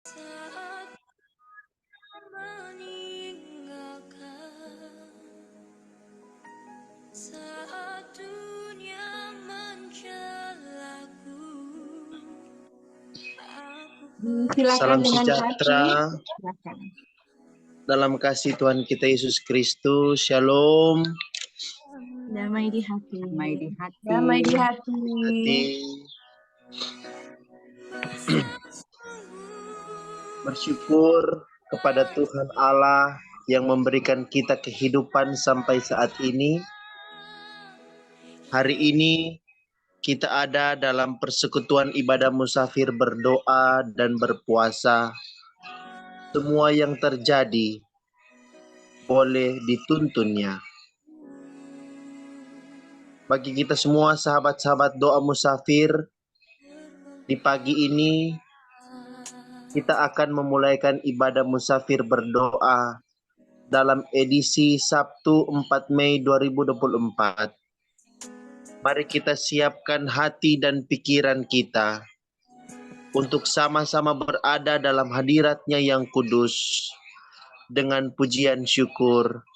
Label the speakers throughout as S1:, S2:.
S1: Saat meninggalkan, saat dunia mencelaku,
S2: Salam
S3: Silakan dengan
S2: sejahtera
S3: kasih. Silakan.
S2: dalam kasih Tuhan kita Yesus Kristus. Shalom.
S3: Damai di hati.
S4: Damai di hati.
S3: Damai di hati.
S2: Bersyukur kepada Tuhan Allah yang memberikan kita kehidupan sampai saat ini. Hari ini kita ada dalam persekutuan ibadah musafir, berdoa dan berpuasa. Semua yang terjadi boleh dituntunnya. Bagi kita semua sahabat-sahabat doa musafir, di pagi ini kita akan memulaikan ibadah musafir berdoa dalam edisi Sabtu 4 Mei 2024. Mari kita siapkan hati dan pikiran kita untuk sama-sama berada dalam hadirat-Nya yang kudus dengan pujian syukur,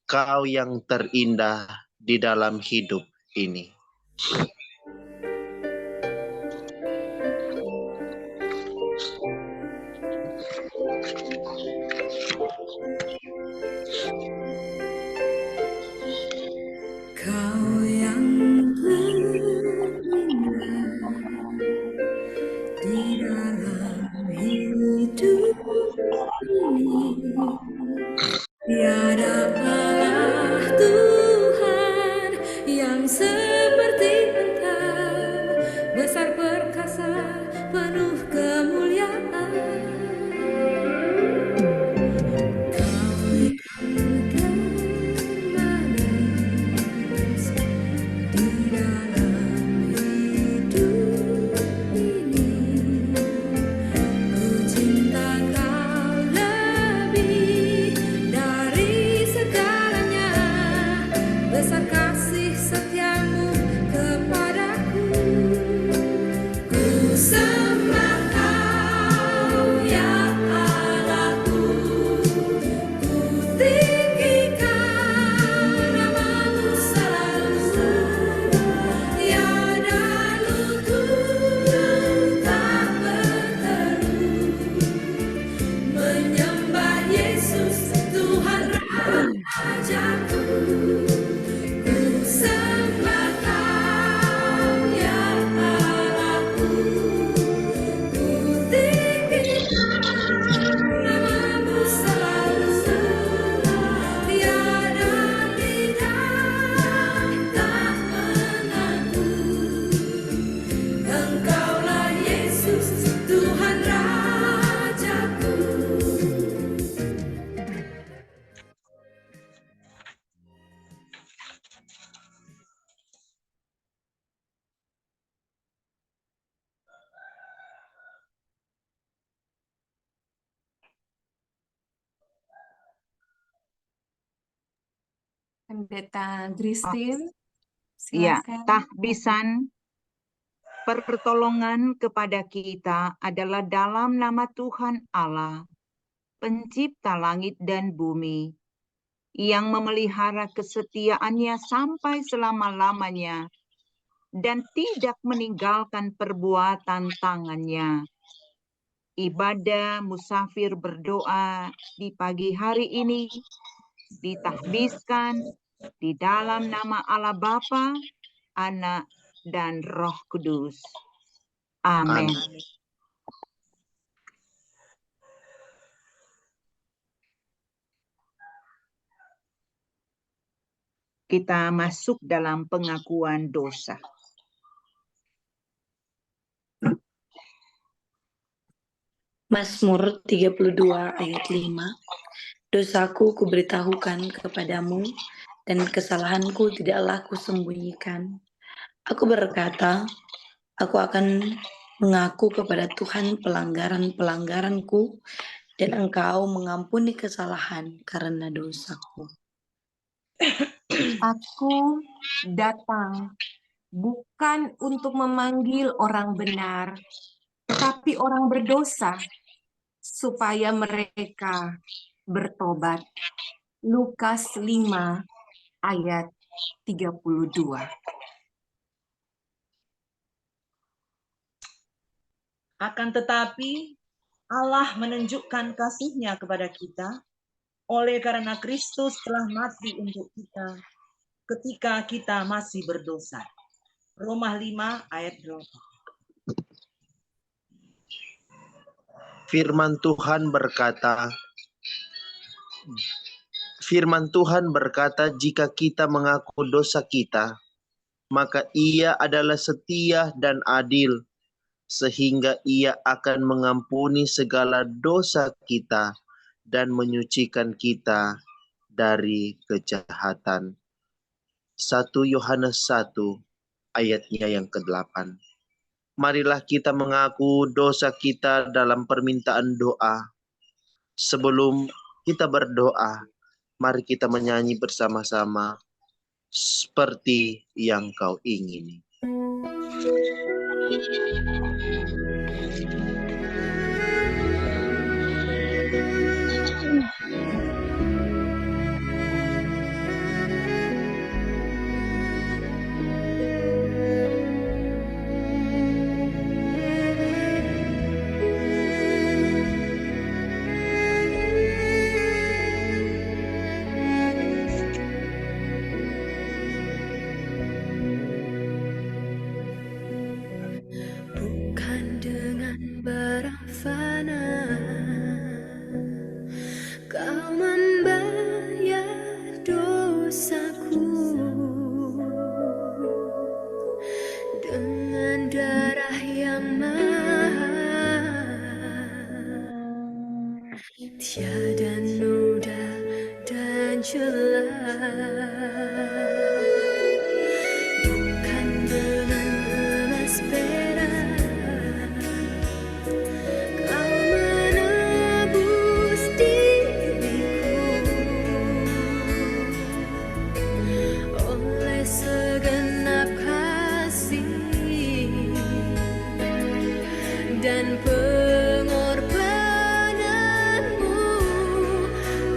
S2: Kau yang terindah di dalam hidup ini.
S1: Kau yang terindah di dalam hidup ini, tiada Allah Tuhan yang seperti Engkau, besar perkasa penuh kemuliaan. Kau yang manis di dalam hidup ini, ku cinta Kau lebih dari segalanya, besar kasih setiamu kepadaku. Ku sembah Kau ya Allahku, ku tinggikan namamu selalu, tiada lutut tak berteru, menyembah Yesus Tuhan Rajaku. Ku sembah Kau ya Allahku, ku tinggikan namamu selalu, tiada lidah tak mengaku, Engkaulah Yesus Tuhan Rajaku.
S3: Pendeta Christine,
S4: Ya,
S3: silakan.
S4: tahbisan pertolongan kepada kita adalah dalam nama Tuhan Allah, pencipta langit dan bumi, yang memelihara kesetiaannya sampai selama-lamanya dan tidak meninggalkan perbuatan tangannya. Ibadah musafir berdoa di pagi hari ini ditahbiskan di dalam nama Allah Bapa, Anak, dan Roh Kudus. Amin. Kita masuk dalam pengakuan dosa.
S5: Mazmur 32 ayat 5. Dosaku kuberitahukan kepadamu, dan kesalahanku tidaklah kusembunyikan. Aku berkata, aku akan mengaku kepada Tuhan pelanggaran-pelanggaranku, dan Engkau mengampuni kesalahan karena dosaku.
S3: Aku datang bukan untuk memanggil orang benar, tetapi orang berdosa. supaya mereka bertobat. Lukas 5 ayat 32.
S6: Akan tetapi Allah menunjukkan kasih-Nya kepada kita oleh karena Kristus telah mati untuk kita ketika kita masih berdosa. Roma 5 ayat 8.
S2: Firman Tuhan berkata, jika kita mengaku dosa kita, maka Ia adalah setia dan adil, sehingga Ia akan mengampuni segala dosa kita dan menyucikan kita dari kejahatan. 1 Yohanes 1 ayatnya yang ke-8. Marilah kita mengaku dosa kita dalam permintaan doa. Sebelum kita berdoa, mari kita menyanyi bersama-sama seperti yang Kau ingini.
S1: Bukan dengan berafana Kau membayar dosaku, dengan darah yang mahal, tiada noda dan celah. Bukan dengan emas perak Kau menebus diriku, oleh segenap kasih dan pengorbananmu,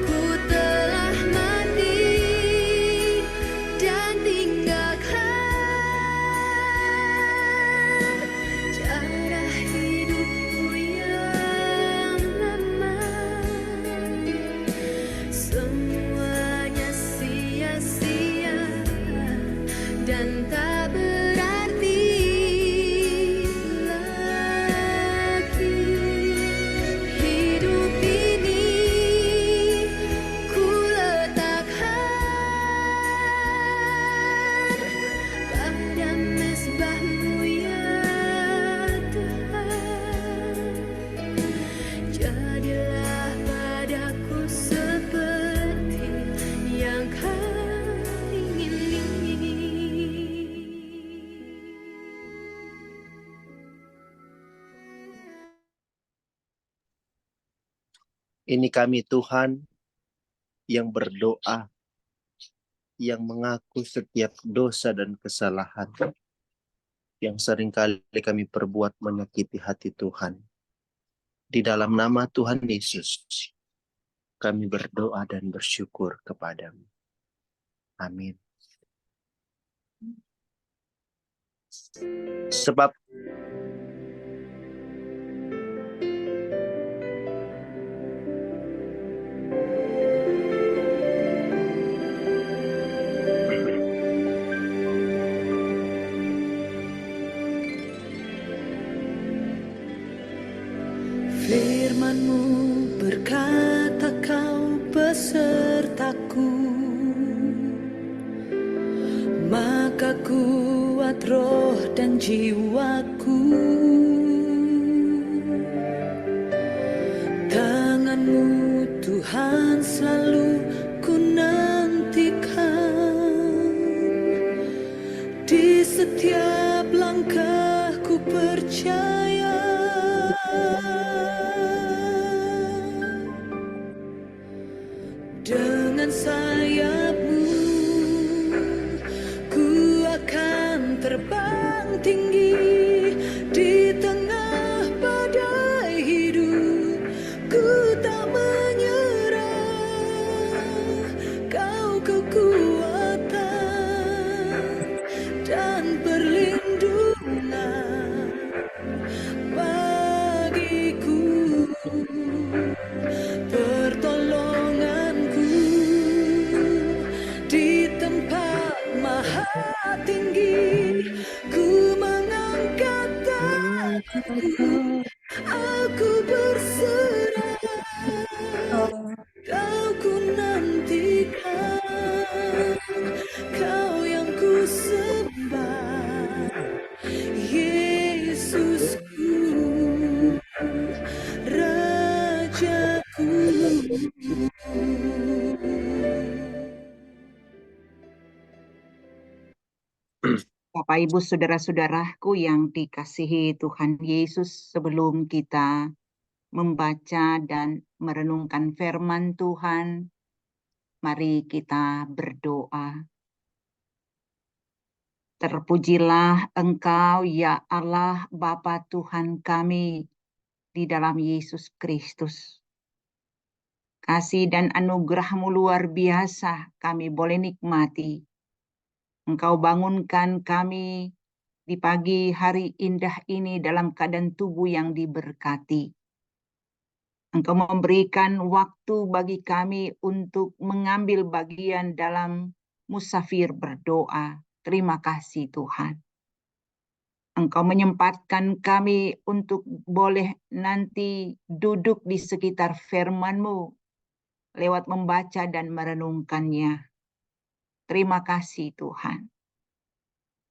S1: ku telah mati dan tinggalkan cara hidupku yang lama. Semuanya sia-sia dan tak berarti lagi. Hidup ini ku letakkan pada mezbah-Mu ya Tuhan. Jadilah padaku seperti yang Kau ingini.
S2: Ini kami Tuhan yang berdoa, yang mengaku setiap dosa dan kesalahan yang seringkali kami perbuat menyakiti hati Tuhan. Di dalam nama Tuhan Yesus, kami berdoa dan bersyukur kepadamu. Amin. Sebab
S1: Firman-Mu berkata Kau besertaku, maka kuat roh dan jiwaku. Tangan-Mu Tuhan selalu ku nantikan, di setiap langkahku percaya. Dengan sayap-Mu ku akan terbang tinggi di tengah badai hidup.
S4: Bapak Ibu saudara-saudaraku yang dikasihi Tuhan Yesus, sebelum kita membaca dan merenungkan firman Tuhan, mari kita berdoa. Terpujilah Engkau ya Allah Bapa Tuhan kami di dalam Yesus Kristus. Kasih dan anugerah-Mu luar biasa kami boleh nikmati. Engkau bangunkan kami di pagi hari indah ini dalam keadaan tubuh yang diberkati. Engkau memberikan waktu bagi kami untuk mengambil bagian dalam musafir berdoa. Terima kasih Tuhan. Engkau menyempatkan kami untuk boleh nanti duduk di sekitar firman-Mu lewat membaca dan merenungkannya. Terima kasih Tuhan.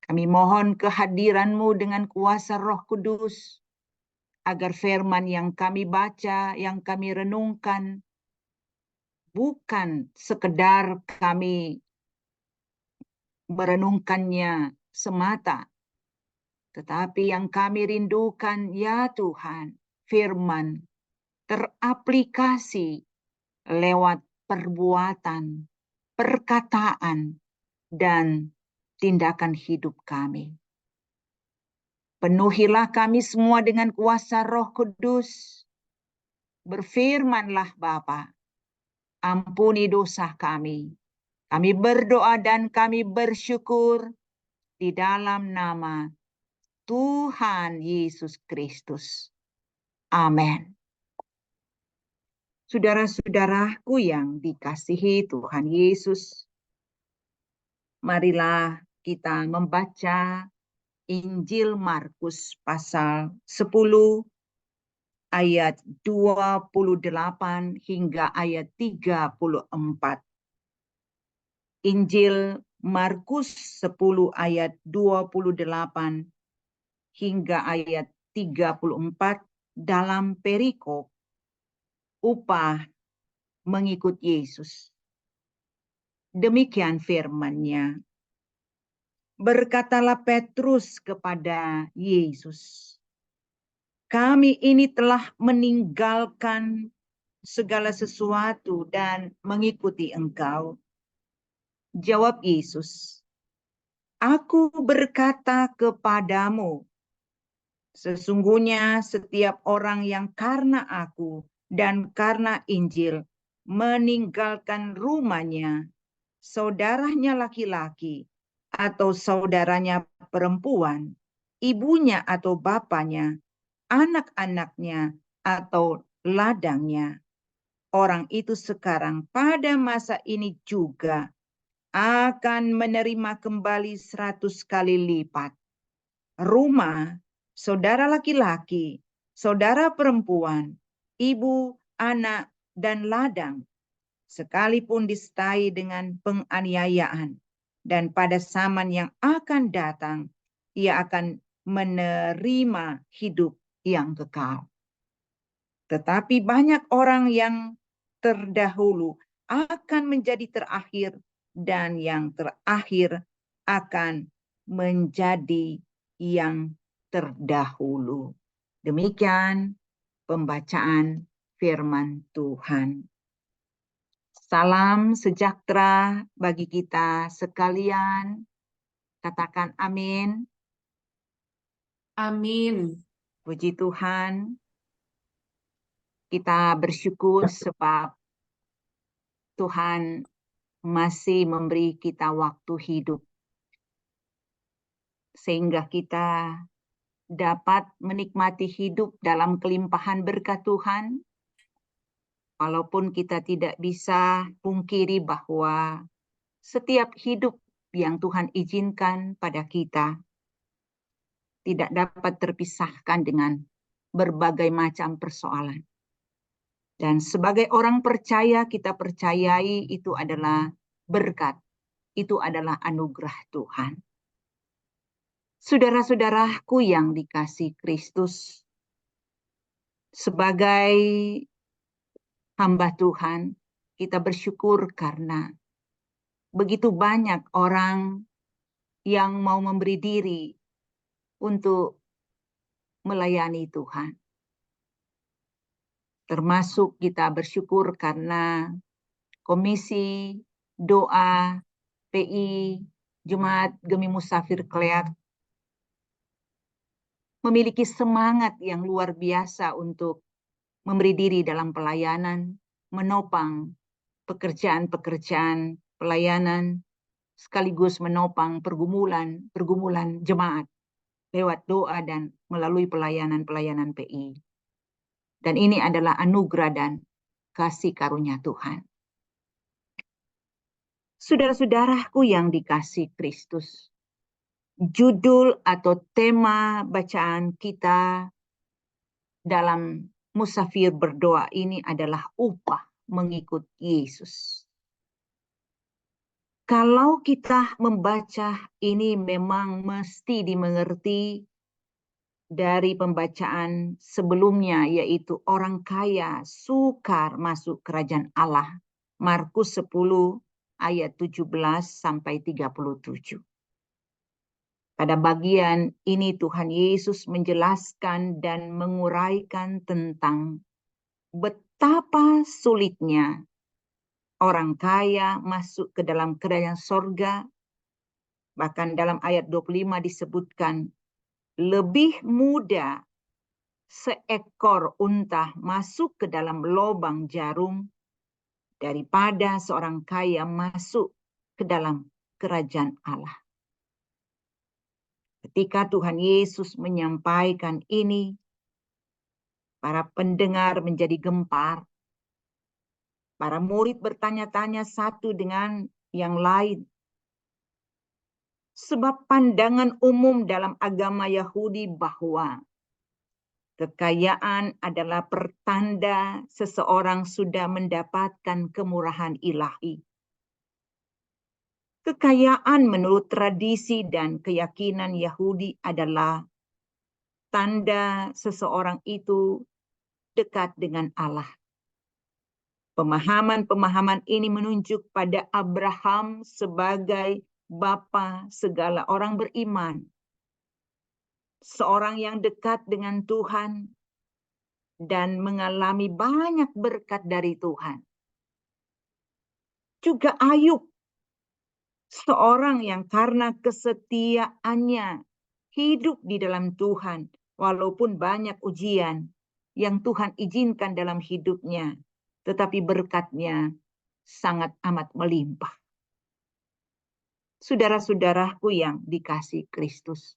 S4: Kami mohon kehadiran-Mu dengan kuasa Roh Kudus, agar firman yang kami baca, yang kami renungkan, bukan sekedar kami merenungkannya semata, tetapi yang kami rindukan, ya Tuhan, firman teraplikasi lewat perbuatan, perkataan, dan tindakan hidup kami. Penuhilah kami semua dengan kuasa Roh Kudus. Berfirmanlah Bapa, ampuni dosa kami. Kami berdoa dan kami bersyukur di dalam nama Tuhan Yesus Kristus. Amin. Saudara-saudaraku yang dikasihi Tuhan Yesus, marilah kita membaca Injil Markus pasal 10 ayat 28 hingga ayat 34. Injil Markus 10 ayat 28 hingga ayat 34 dalam perikop upah mengikut Yesus. Demikian firman-Nya. Berkatalah Petrus kepada Yesus, kami ini telah meninggalkan segala sesuatu dan mengikuti Engkau. Jawab Yesus, aku berkata kepadamu, sesungguhnya setiap orang yang karena aku dan karena Injil meninggalkan rumahnya, saudaranya laki-laki atau saudaranya perempuan, ibunya atau bapaknya, anak-anaknya atau ladangnya, orang itu sekarang pada masa ini juga akan menerima kembali 100 kali lipat. Rumah, saudara laki-laki, saudara perempuan, ibu, anak, dan ladang, sekalipun disertai dengan penganiayaan, dan pada zaman yang akan datang, ia akan menerima hidup yang kekal. Tetapi banyak orang yang terdahulu akan menjadi terakhir, dan yang terakhir akan menjadi yang terdahulu. Demikian pembacaan firman Tuhan. Salam sejahtera bagi kita sekalian. Katakan amin.
S3: Amin.
S4: Puji Tuhan. Kita bersyukur sebab Tuhan masih memberi kita waktu hidup, sehingga kita dapat menikmati hidup dalam kelimpahan berkat Tuhan. Walaupun kita tidak bisa pungkiri bahwa setiap hidup yang Tuhan izinkan pada kita tidak dapat terpisahkan dengan berbagai macam persoalan. Dan sebagai orang percaya, kita percayai itu adalah berkat, itu adalah anugerah Tuhan. Saudara-saudaraku yang dikasihi Kristus, sebagai hamba Tuhan, kita bersyukur karena begitu banyak orang yang mau memberi diri untuk melayani Tuhan. Termasuk kita bersyukur karena Komisi Doa PI Jemaat Gemi Musafir Kleat memiliki semangat yang luar biasa untuk memberi diri dalam pelayanan, menopang pekerjaan-pekerjaan pelayanan, sekaligus menopang pergumulan jemaat lewat doa dan melalui pelayanan-pelayanan PI. Dan ini adalah anugerah dan kasih karunia Tuhan. Saudara-saudaraku yang dikasihi Kristus, judul atau tema bacaan kita dalam Musafir Berdoa ini adalah upah mengikut Yesus. Kalau kita membaca ini memang mesti dimengerti dari pembacaan sebelumnya, yaitu orang kaya sukar masuk kerajaan Allah. Markus 10 ayat 17 sampai 37. Pada bagian ini Tuhan Yesus menjelaskan dan menguraikan tentang betapa sulitnya orang kaya masuk ke dalam kerajaan sorga. Bahkan dalam ayat 25 disebutkan, lebih mudah seekor unta masuk ke dalam lubang jarum daripada seorang kaya masuk ke dalam kerajaan Allah. Ketika Tuhan Yesus menyampaikan ini, para pendengar menjadi gempar. Para murid bertanya-tanya satu dengan yang lain. Sebab pandangan umum dalam agama Yahudi bahwa kekayaan adalah pertanda seseorang sudah mendapatkan kemurahan ilahi. Kekayaan menurut tradisi dan keyakinan Yahudi adalah tanda seseorang itu dekat dengan Allah. Pemahaman-pemahaman ini menunjuk pada Abraham sebagai bapa segala orang beriman. Seorang yang dekat dengan Tuhan dan mengalami banyak berkat dari Tuhan. Juga Ayub, seorang yang karena kesetiaannya hidup di dalam Tuhan, walaupun banyak ujian yang Tuhan izinkan dalam hidupnya, tetapi berkatnya sangat amat melimpah. Saudara-saudaraku yang dikasihi Kristus,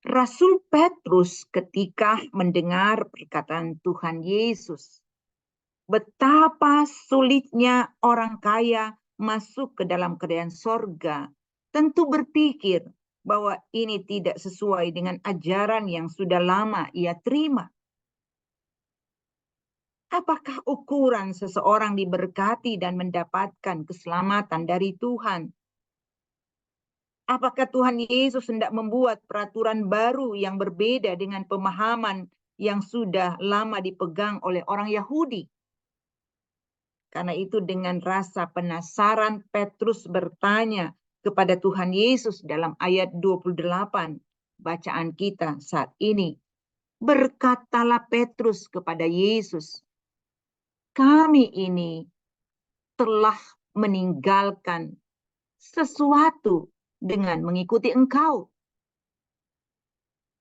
S4: Rasul Petrus ketika mendengar perkataan Tuhan Yesus, betapa sulitnya orang kaya masuk ke dalam kerajaan sorga, tentu berpikir bahwa ini tidak sesuai dengan ajaran yang sudah lama ia terima. Apakah ukuran seseorang diberkati dan mendapatkan keselamatan dari Tuhan? Apakah Tuhan Yesus hendak membuat peraturan baru yang berbeda dengan pemahaman yang sudah lama dipegang oleh orang Yahudi? Karena itu dengan rasa penasaran Petrus bertanya kepada Tuhan Yesus dalam ayat 28 bacaan kita saat ini. Berkatalah Petrus kepada Yesus, kami ini telah meninggalkan sesuatu dengan mengikuti Engkau.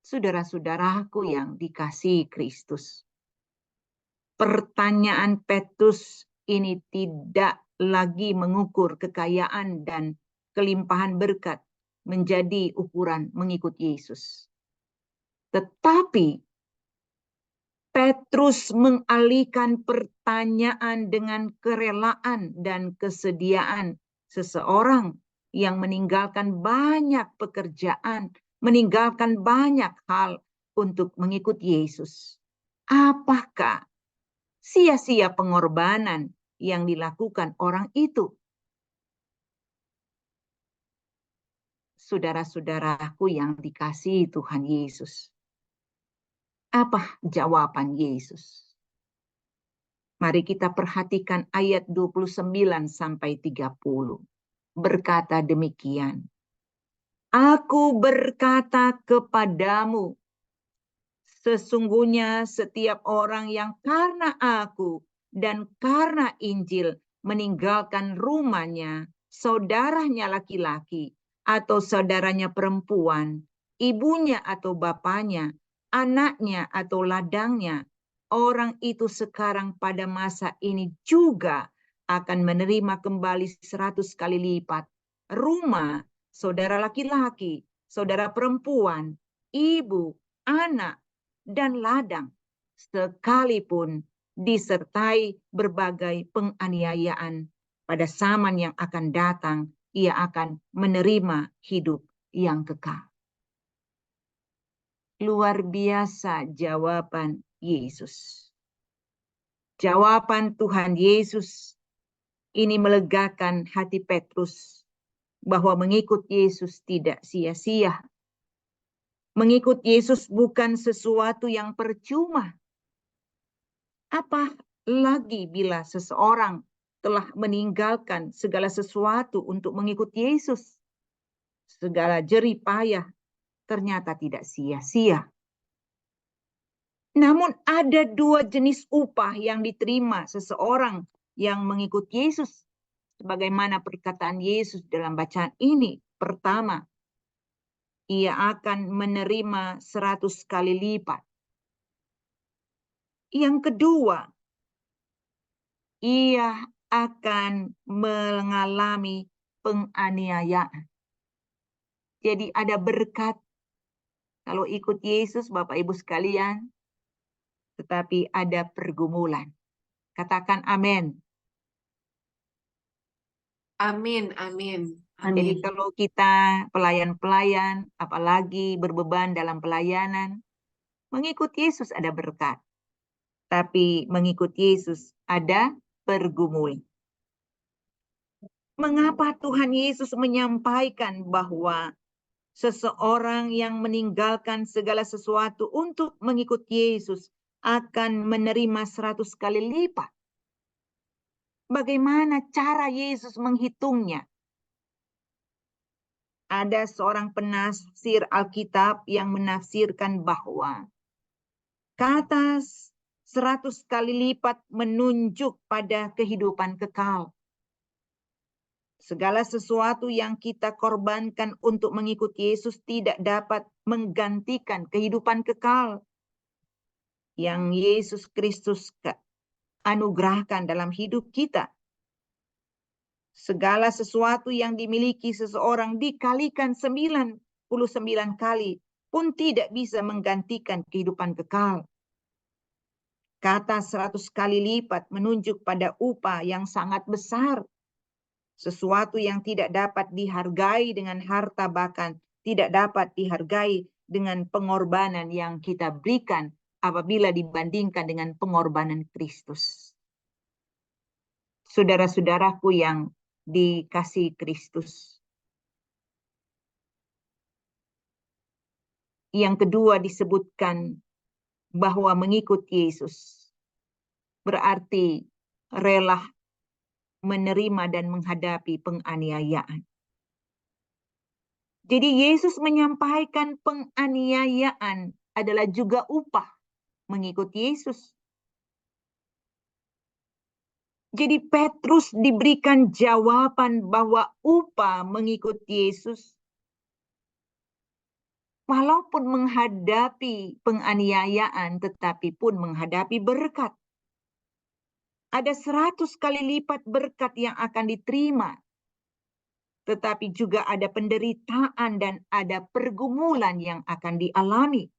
S4: Saudara-saudaraku yang dikasihi Kristus, pertanyaan Petrus ini tidak lagi mengukur kekayaan dan kelimpahan berkat menjadi ukuran mengikut Yesus. Tetapi Petrus mengalihkan pertanyaan dengan kerelaan dan kesediaan seseorang yang meninggalkan banyak pekerjaan, meninggalkan banyak hal untuk mengikut Yesus. Apakah sia-sia pengorbanan yang dilakukan orang itu? Saudara-saudaraku yang dikasihi Tuhan Yesus, apa jawaban Yesus? Mari kita perhatikan ayat 29 sampai 30. Berkata demikian. Aku berkata kepadamu, sesungguhnya setiap orang yang karena aku dan karena Injil meninggalkan rumahnya, saudaranya laki-laki atau saudaranya perempuan, ibunya atau bapaknya, anaknya atau ladangnya, orang itu sekarang pada masa ini juga akan menerima kembali 100 kali lipat rumah, saudara laki-laki, saudara perempuan, ibu, anak, dan ladang, sekalipun disertai berbagai penganiayaan. Pada zaman yang akan datang, ia akan menerima hidup yang kekal. Luar biasa jawaban Yesus. Jawaban Tuhan Yesus ini melegakan hati Petrus bahwa mengikut Yesus tidak sia-sia. Mengikut Yesus bukan sesuatu yang percuma. Apa lagi bila seseorang telah meninggalkan segala sesuatu untuk mengikut Yesus? Segala jerih payah ternyata tidak sia-sia. Namun ada dua jenis upah yang diterima seseorang yang mengikut Yesus. Sebagaimana perkataan Yesus dalam bacaan ini. Pertama, ia akan menerima 100 kali lipat. Yang kedua, ia akan mengalami penganiayaan. Jadi ada berkat kalau ikut Yesus, Bapak Ibu sekalian, tetapi ada pergumulan. Katakan amin.
S3: Amin, amin.
S4: Jadi
S5: Amin.
S4: kalau kita pelayan-pelayan, apalagi berbeban dalam pelayanan, mengikut Yesus ada berkat. Tapi mengikut Yesus ada pergumulan. Mengapa Tuhan Yesus menyampaikan bahwa seseorang yang meninggalkan segala sesuatu untuk mengikut Yesus akan menerima 100 kali lipat? Bagaimana cara Yesus menghitungnya? Ada seorang penafsir Alkitab yang menafsirkan bahwa kata 100 kali lipat menunjuk pada kehidupan kekal. Segala sesuatu yang kita korbankan untuk mengikut Yesus tidak dapat menggantikan kehidupan kekal yang Yesus Kristus anugerahkan dalam hidup kita. Segala sesuatu yang dimiliki seseorang dikalikan 99 kali pun tidak bisa menggantikan kehidupan kekal. Kata 100 kali lipat menunjuk pada upah yang sangat besar. Sesuatu yang tidak dapat dihargai dengan harta, bahkan tidak dapat dihargai dengan pengorbanan yang kita berikan apabila dibandingkan dengan pengorbanan Kristus. Saudara-saudaraku yang dikasihi Kristus. Yang kedua disebutkan bahwa mengikut Yesus berarti rela menerima dan menghadapi penganiayaan. Jadi Yesus menyampaikan penganiayaan adalah juga upah mengikut Yesus. Jadi Petrus diberikan jawaban bahwa upah mengikut Yesus walaupun menghadapi penganiayaan tetapi pun menghadapi berkat. Ada 100 kali lipat berkat yang akan diterima. Tetapi juga ada penderitaan dan ada pergumulan yang akan dialami.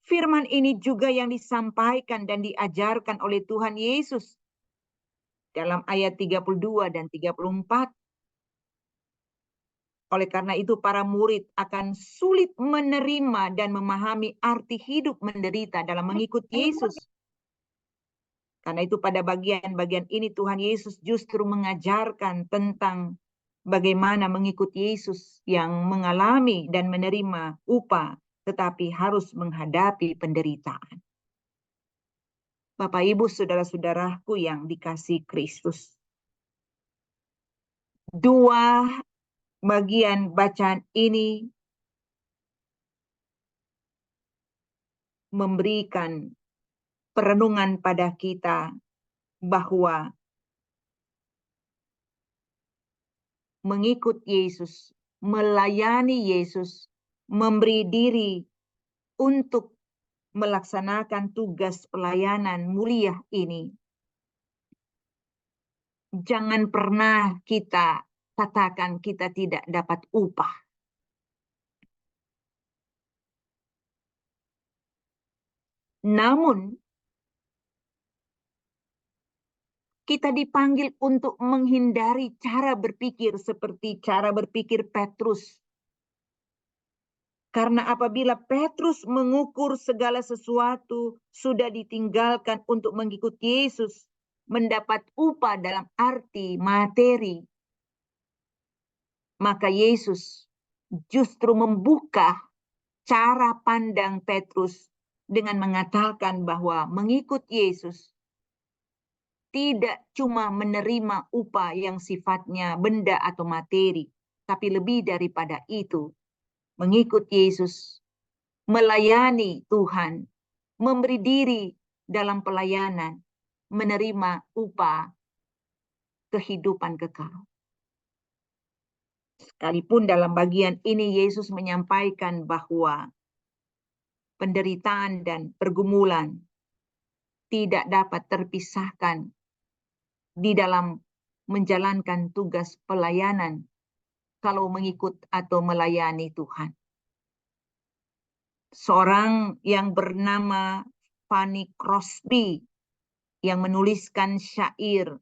S4: Firman ini juga yang disampaikan dan diajarkan oleh Tuhan Yesus dalam ayat 32 dan 34. Oleh karena itu para murid akan sulit menerima dan memahami arti hidup menderita dalam mengikut Yesus. Karena itu pada bagian-bagian ini Tuhan Yesus justru mengajarkan tentang bagaimana mengikut Yesus yang mengalami dan menerima upah tetapi harus menghadapi penderitaan. Bapak, Ibu, saudara-saudaraku yang dikasihi Kristus. Dua bagian bacaan ini memberikan perenungan pada kita bahwa mengikut Yesus, melayani Yesus, memberi diri untuk melaksanakan tugas pelayanan mulia ini. Jangan pernah kita katakan kita tidak dapat upah. Namun, kita dipanggil untuk menghindari cara berpikir seperti cara berpikir Petrus. Karena apabila Petrus mengukur segala sesuatu sudah ditinggalkan untuk mengikut Yesus, mendapat upah dalam arti materi, maka Yesus justru membuka cara pandang Petrus dengan mengatakan bahwa mengikut Yesus tidak cuma menerima upah yang sifatnya benda atau materi, tapi lebih daripada itu, mengikut Yesus, melayani Tuhan, memberi diri dalam pelayanan, menerima upah kehidupan kekal. Sekalipun dalam bagian ini Yesus menyampaikan bahwa penderitaan dan pergumulan tidak dapat terpisahkan di dalam menjalankan tugas pelayanan kalau mengikut atau melayani Tuhan. Seorang yang bernama Fanny Crosby yang menuliskan syair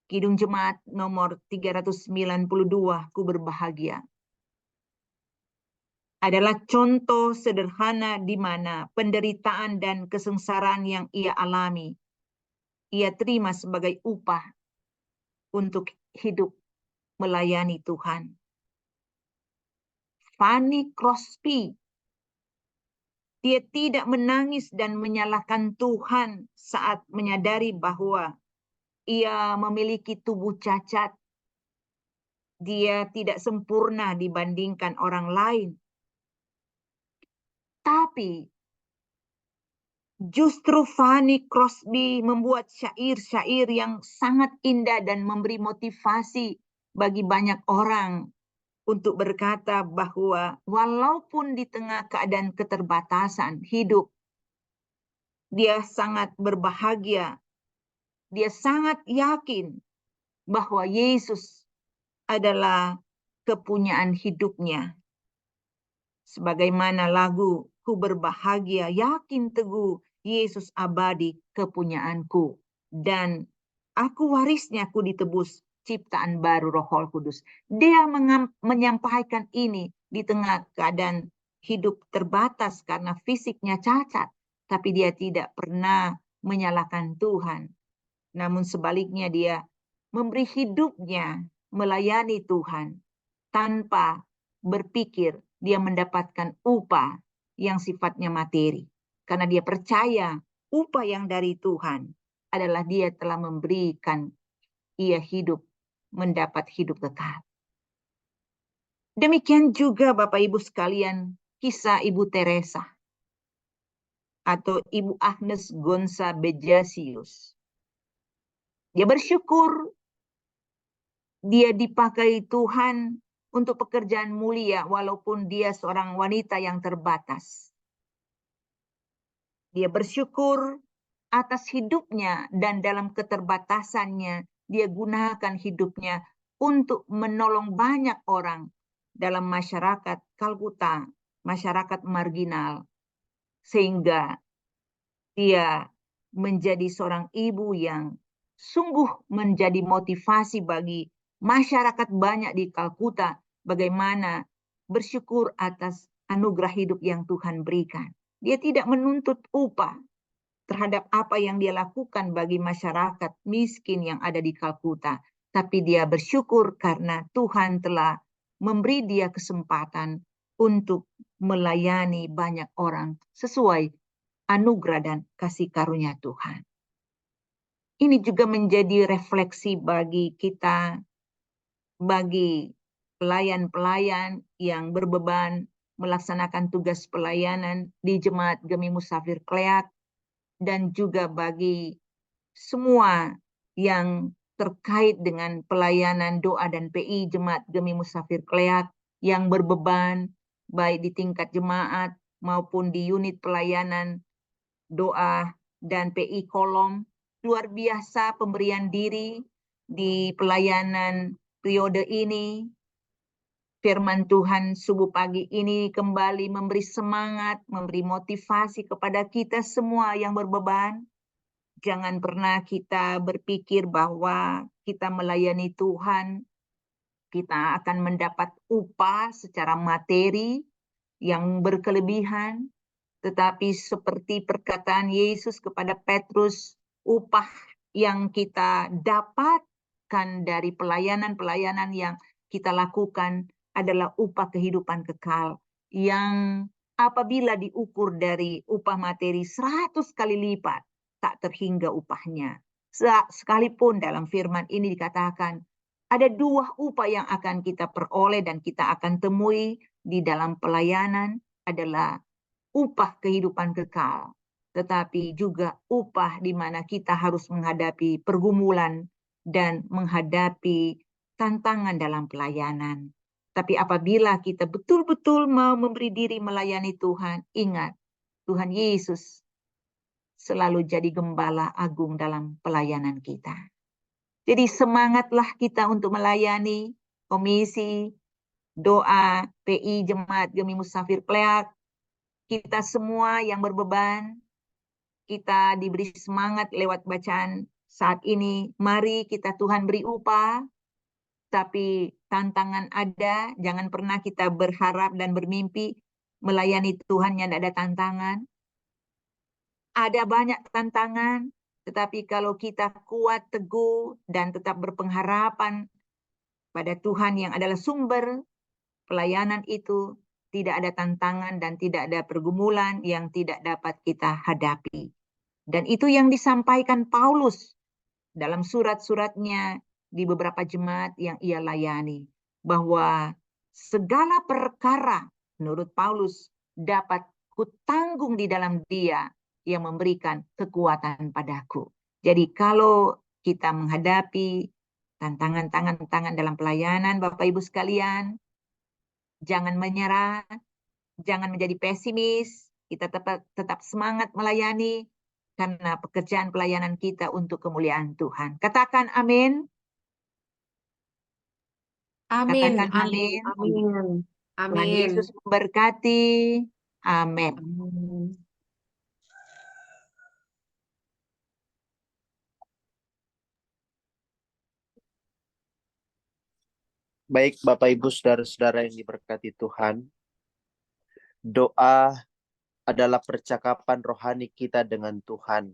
S4: Kidung Jemaat nomor 392, Ku Berbahagia, adalah contoh sederhana di mana penderitaan dan kesengsaraan yang ia alami, ia terima sebagai upah untuk hidup melayani Tuhan. Fanny Crosby, dia tidak menangis dan menyalahkan Tuhan saat menyadari bahwa ia memiliki tubuh cacat. Dia tidak sempurna dibandingkan orang lain. Tapi justru Fanny Crosby membuat syair-syair yang sangat indah dan memberi motivasi bagi banyak orang untuk berkata bahwa walaupun di tengah keadaan keterbatasan hidup, dia sangat berbahagia. Dia sangat yakin bahwa Yesus adalah kepunyaan hidupnya. Sebagaimana lagu Ku Berbahagia, yakin teguh Yesus abadi kepunyaanku. Dan aku warisnya, ku ditebus ciptaan baru Roh Kudus. Dia menyampaikan ini di tengah keadaan hidup terbatas karena fisiknya cacat. Tapi dia tidak pernah menyalahkan Tuhan. Namun sebaliknya dia memberi hidupnya melayani Tuhan tanpa berpikir dia mendapatkan upah yang sifatnya materi. Karena dia percaya upah yang dari Tuhan adalah dia telah memberikan ia hidup, mendapat hidup kekal. Demikian juga Bapak Ibu sekalian, kisah Ibu Teresa atau Ibu Agnes Gonza Bejasius. Dia bersyukur dia dipakai Tuhan untuk pekerjaan mulia walaupun dia seorang wanita yang terbatas. Dia bersyukur atas hidupnya dan dalam keterbatasannya dia gunakan hidupnya untuk menolong banyak orang dalam masyarakat Kalkuta, masyarakat marginal. Sehingga dia menjadi seorang ibu yang sungguh menjadi motivasi bagi masyarakat banyak di Kalkuta bagaimana bersyukur atas anugerah hidup yang Tuhan berikan. Dia tidak menuntut upah terhadap apa yang dia lakukan bagi masyarakat miskin yang ada di Kalkuta, tapi dia bersyukur karena Tuhan telah memberi dia kesempatan untuk melayani banyak orang sesuai anugerah dan kasih karunia Tuhan. Ini juga menjadi refleksi bagi kita, bagi pelayan-pelayan yang berbeban melaksanakan tugas pelayanan di Jemaat Gemi Musafir Kleak, dan juga bagi semua yang terkait dengan pelayanan doa dan PI Jemaat Gemi Musafir Kleak yang berbeban baik di tingkat jemaat maupun di unit pelayanan doa dan PI Kolom. Luar biasa pemberian diri di pelayanan periode ini. Firman Tuhan subuh pagi ini kembali memberi semangat, memberi motivasi kepada kita semua yang berbeban. Jangan pernah kita berpikir bahwa kita melayani Tuhan, kita akan mendapat upah secara materi yang berkelebihan. Tetapi seperti perkataan Yesus kepada Petrus, upah yang kita dapatkan dari pelayanan-pelayanan yang kita lakukan adalah upah kehidupan kekal yang apabila diukur dari upah materi 100 kali lipat tak terhingga upahnya. Sekalipun dalam firman ini dikatakan ada 2 upah yang akan kita peroleh dan kita akan temui di dalam pelayanan adalah upah kehidupan kekal, tetapi juga upah di mana kita harus menghadapi pergumulan dan menghadapi tantangan dalam pelayanan. Tapi apabila kita betul-betul mau memberi diri melayani Tuhan, ingat, Tuhan Yesus selalu jadi gembala agung dalam pelayanan kita. Jadi semangatlah kita untuk melayani komisi, doa, PI, Jemaat Gemi Musafir Kleak. Kita semua yang berbeban, kita diberi semangat lewat bacaan saat ini. Mari kita Tuhan beri upah, tapi tantangan ada. Jangan pernah kita berharap dan bermimpi melayani Tuhan yang tidak ada tantangan. Ada banyak tantangan, tetapi kalau kita kuat, teguh, dan tetap berpengharapan pada Tuhan yang adalah sumber pelayanan itu, tidak ada tantangan dan tidak ada pergumulan yang tidak dapat kita hadapi. Dan itu yang disampaikan Paulus dalam surat-suratnya di beberapa jemaat yang ia layani, bahwa segala perkara menurut Paulus dapat kutanggung di dalam Dia yang memberikan kekuatan padaku. Jadi kalau kita menghadapi tantangan dalam pelayanan, Bapak Ibu sekalian, jangan menyerah, jangan menjadi pesimis, kita tetap semangat melayani, karena pekerjaan pelayanan kita untuk kemuliaan Tuhan. Katakan amin.
S3: Amin.
S4: Katakan amin.
S3: Amin.
S4: Tuhan
S3: Amin.
S4: Yesus memberkati. Amin.
S3: Amin.
S2: Baik Bapak Ibu saudara-saudara yang diberkati Tuhan, doa adalah percakapan rohani kita dengan Tuhan,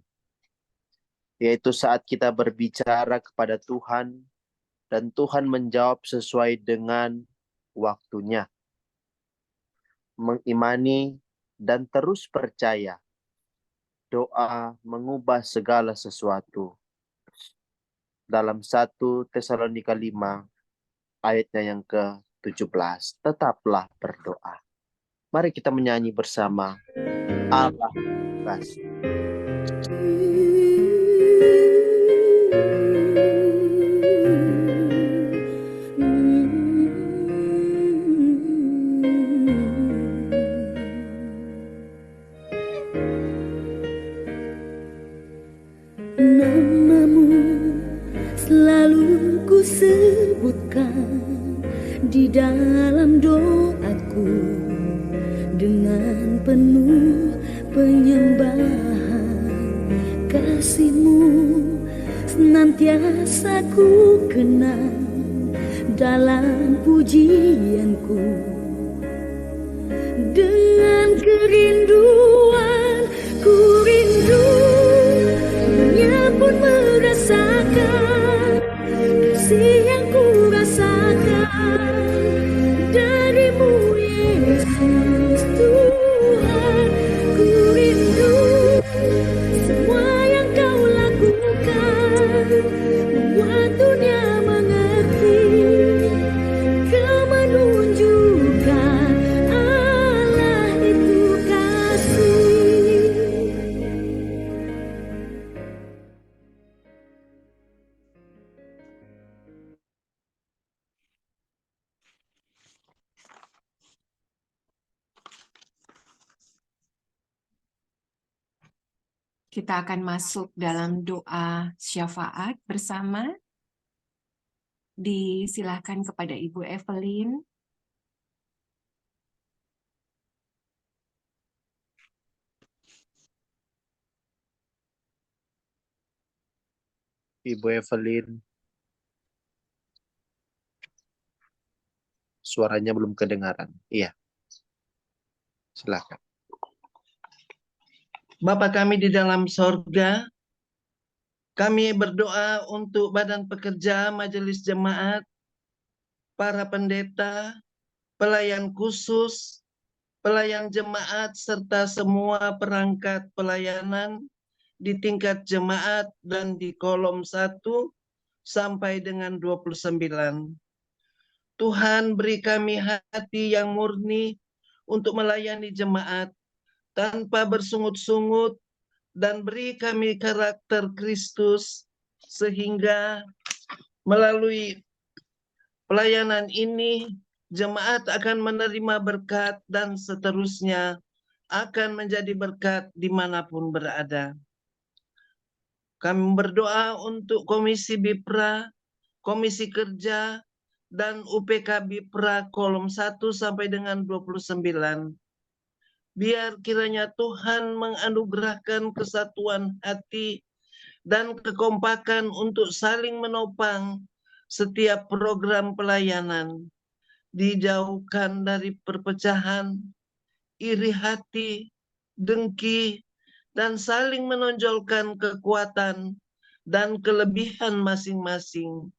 S2: yaitu saat kita berbicara kepada Tuhan dan Tuhan menjawab sesuai dengan waktunya. Mengimani dan terus percaya, doa mengubah segala sesuatu. Dalam 1 Tesalonika 5 ayatnya yang ke-17, tetaplah berdoa. Mari kita menyanyi bersama Allah kasih.
S1: Namamu selalu ku sebutkan di dalam doaku dengan penuh penyembahan. Kasih-Mu senantiasa ku kenang dalam pujianku. Dengan kerinduan ku rindu, dunia pun merasakan kasih yang ku rasakan dari-Mu Yesus Tuhan. Ku rindu
S3: Kita akan masuk dalam doa syafaat bersama. Disilahkan kepada Ibu Evelyn.
S2: Ibu Evelyn, suaranya belum kedengaran. Iya, silakan.
S7: Bapa kami di dalam sorga, kami berdoa untuk badan pekerja, majelis jemaat, para pendeta, pelayan khusus, pelayan jemaat, serta semua perangkat pelayanan di tingkat jemaat dan di kolom 1 sampai dengan 29. Tuhan, beri kami hati yang murni untuk melayani jemaat tanpa bersungut-sungut, dan beri kami karakter Kristus sehingga melalui pelayanan ini jemaat akan menerima berkat dan seterusnya akan menjadi berkat dimanapun berada. Kami berdoa untuk Komisi BIPRA, Komisi Kerja, dan UPK BIPRA kolom 1 sampai dengan 29. Biar kiranya Tuhan menganugerahkan kesatuan hati dan kekompakan untuk saling menopang setiap program pelayanan, dijauhkan dari perpecahan, iri hati, dengki, dan saling menonjolkan kekuatan dan kelebihan masing-masing.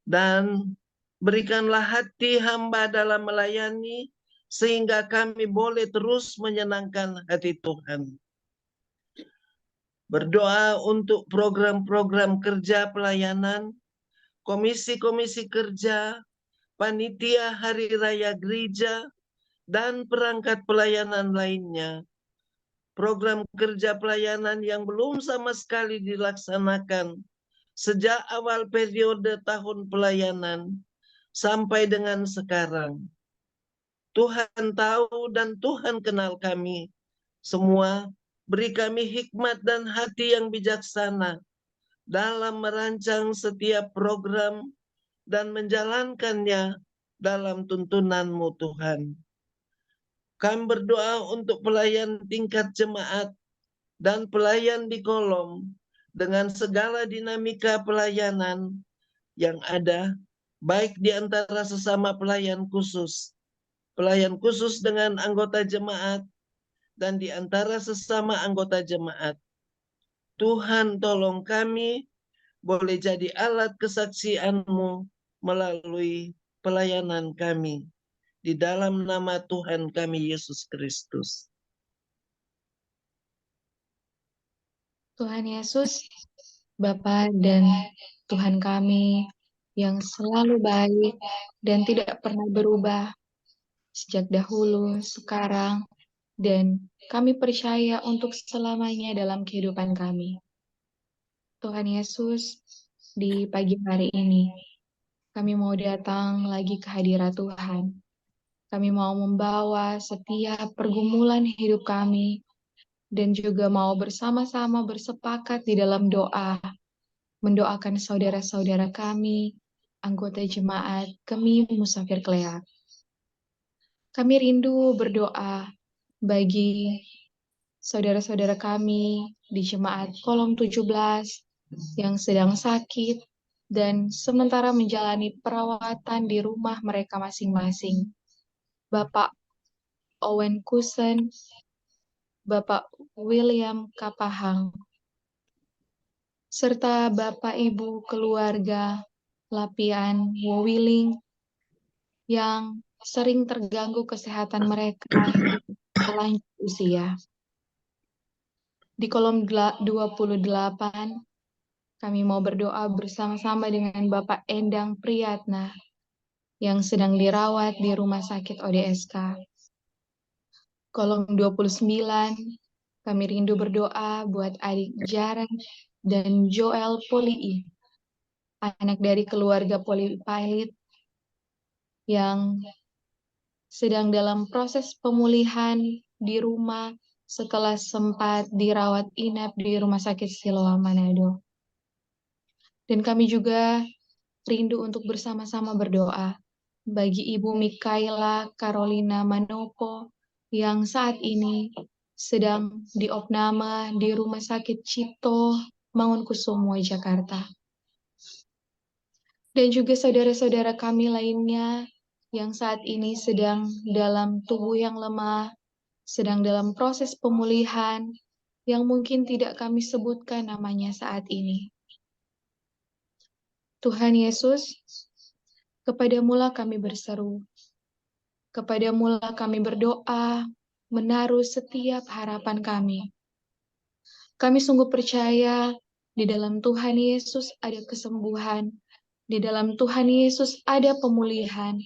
S7: Dan berikanlah hati hamba dalam melayani, sehingga kami boleh terus menyenangkan hati Tuhan. Berdoa untuk program-program kerja pelayanan, komisi-komisi kerja, panitia hari raya gereja, dan perangkat pelayanan lainnya. Program kerja pelayanan yang belum sama sekali dilaksanakan sejak awal periode tahun pelayanan sampai dengan sekarang. Tuhan tahu dan Tuhan kenal kami semua. Beri kami hikmat dan hati yang bijaksana dalam merancang setiap program dan menjalankannya dalam tuntunan-Mu, Tuhan. Kami berdoa untuk pelayan tingkat jemaat dan pelayan di kolom dengan segala dinamika pelayanan yang ada, baik di antara sesama pelayan khusus dengan anggota jemaat, dan di antara sesama anggota jemaat. Tuhan, tolong kami boleh jadi alat kesaksian-Mu melalui pelayanan kami. Di dalam nama Tuhan kami Yesus Kristus.
S8: Tuhan Yesus, Bapa dan Tuhan kami yang selalu baik dan tidak pernah berubah sejak dahulu, sekarang, dan kami percaya untuk selamanya dalam kehidupan kami. Tuhan Yesus, di pagi hari ini, kami mau datang lagi ke hadirat Tuhan. Kami mau membawa setiap pergumulan hidup kami, dan juga mau bersama-sama bersepakat di dalam doa, mendoakan saudara-saudara kami, anggota jemaat, kami musafir Kleak. Kami rindu berdoa bagi saudara-saudara kami di jemaat kolom 17 yang sedang sakit dan sementara menjalani perawatan di rumah mereka masing-masing. Bapak Owen Kusen, Bapak William Kapahang, serta Bapak Ibu keluarga Lapian Wowiling yang sering terganggu kesehatan mereka lanjut usia. Di kolom 28, kami mau berdoa bersama-sama dengan Bapak Endang Priyatna yang sedang dirawat di Rumah Sakit ODSK. Kolom 29, kami rindu berdoa buat adik Jaren dan Joel Polii, anak dari keluarga Polipilot yang sedang dalam proses pemulihan di rumah setelah sempat dirawat inap di Rumah Sakit Siloam Manado. Dan kami juga rindu untuk bersama-sama berdoa bagi Ibu Mikaela Carolina Manopo yang saat ini sedang diopname di Rumah Sakit Cipto Mangunkusumo, Jakarta. Dan juga saudara-saudara kami lainnya yang saat ini sedang dalam tubuh yang lemah, sedang dalam proses pemulihan, yang mungkin tidak kami sebutkan namanya saat ini. Tuhan Yesus, kepadamu-lah kami berseru, kepadamu-lah kami berdoa, menaruh setiap harapan kami. Kami sungguh percaya di dalam Tuhan Yesus ada kesembuhan, di dalam Tuhan Yesus ada pemulihan,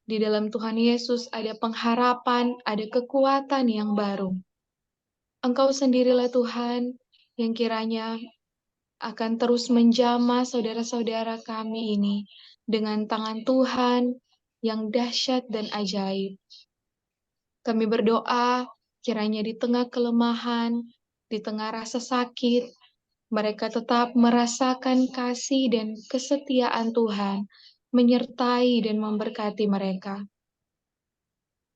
S8: di dalam Tuhan Yesus ada pengharapan, ada kekuatan yang baru. Engkau sendirilah Tuhan yang kiranya akan terus menjamah saudara-saudara kami ini dengan tangan Tuhan yang dahsyat dan ajaib. Kami berdoa kiranya di tengah kelemahan, di tengah rasa sakit, mereka tetap merasakan kasih dan kesetiaan Tuhan, menyertai dan memberkati mereka.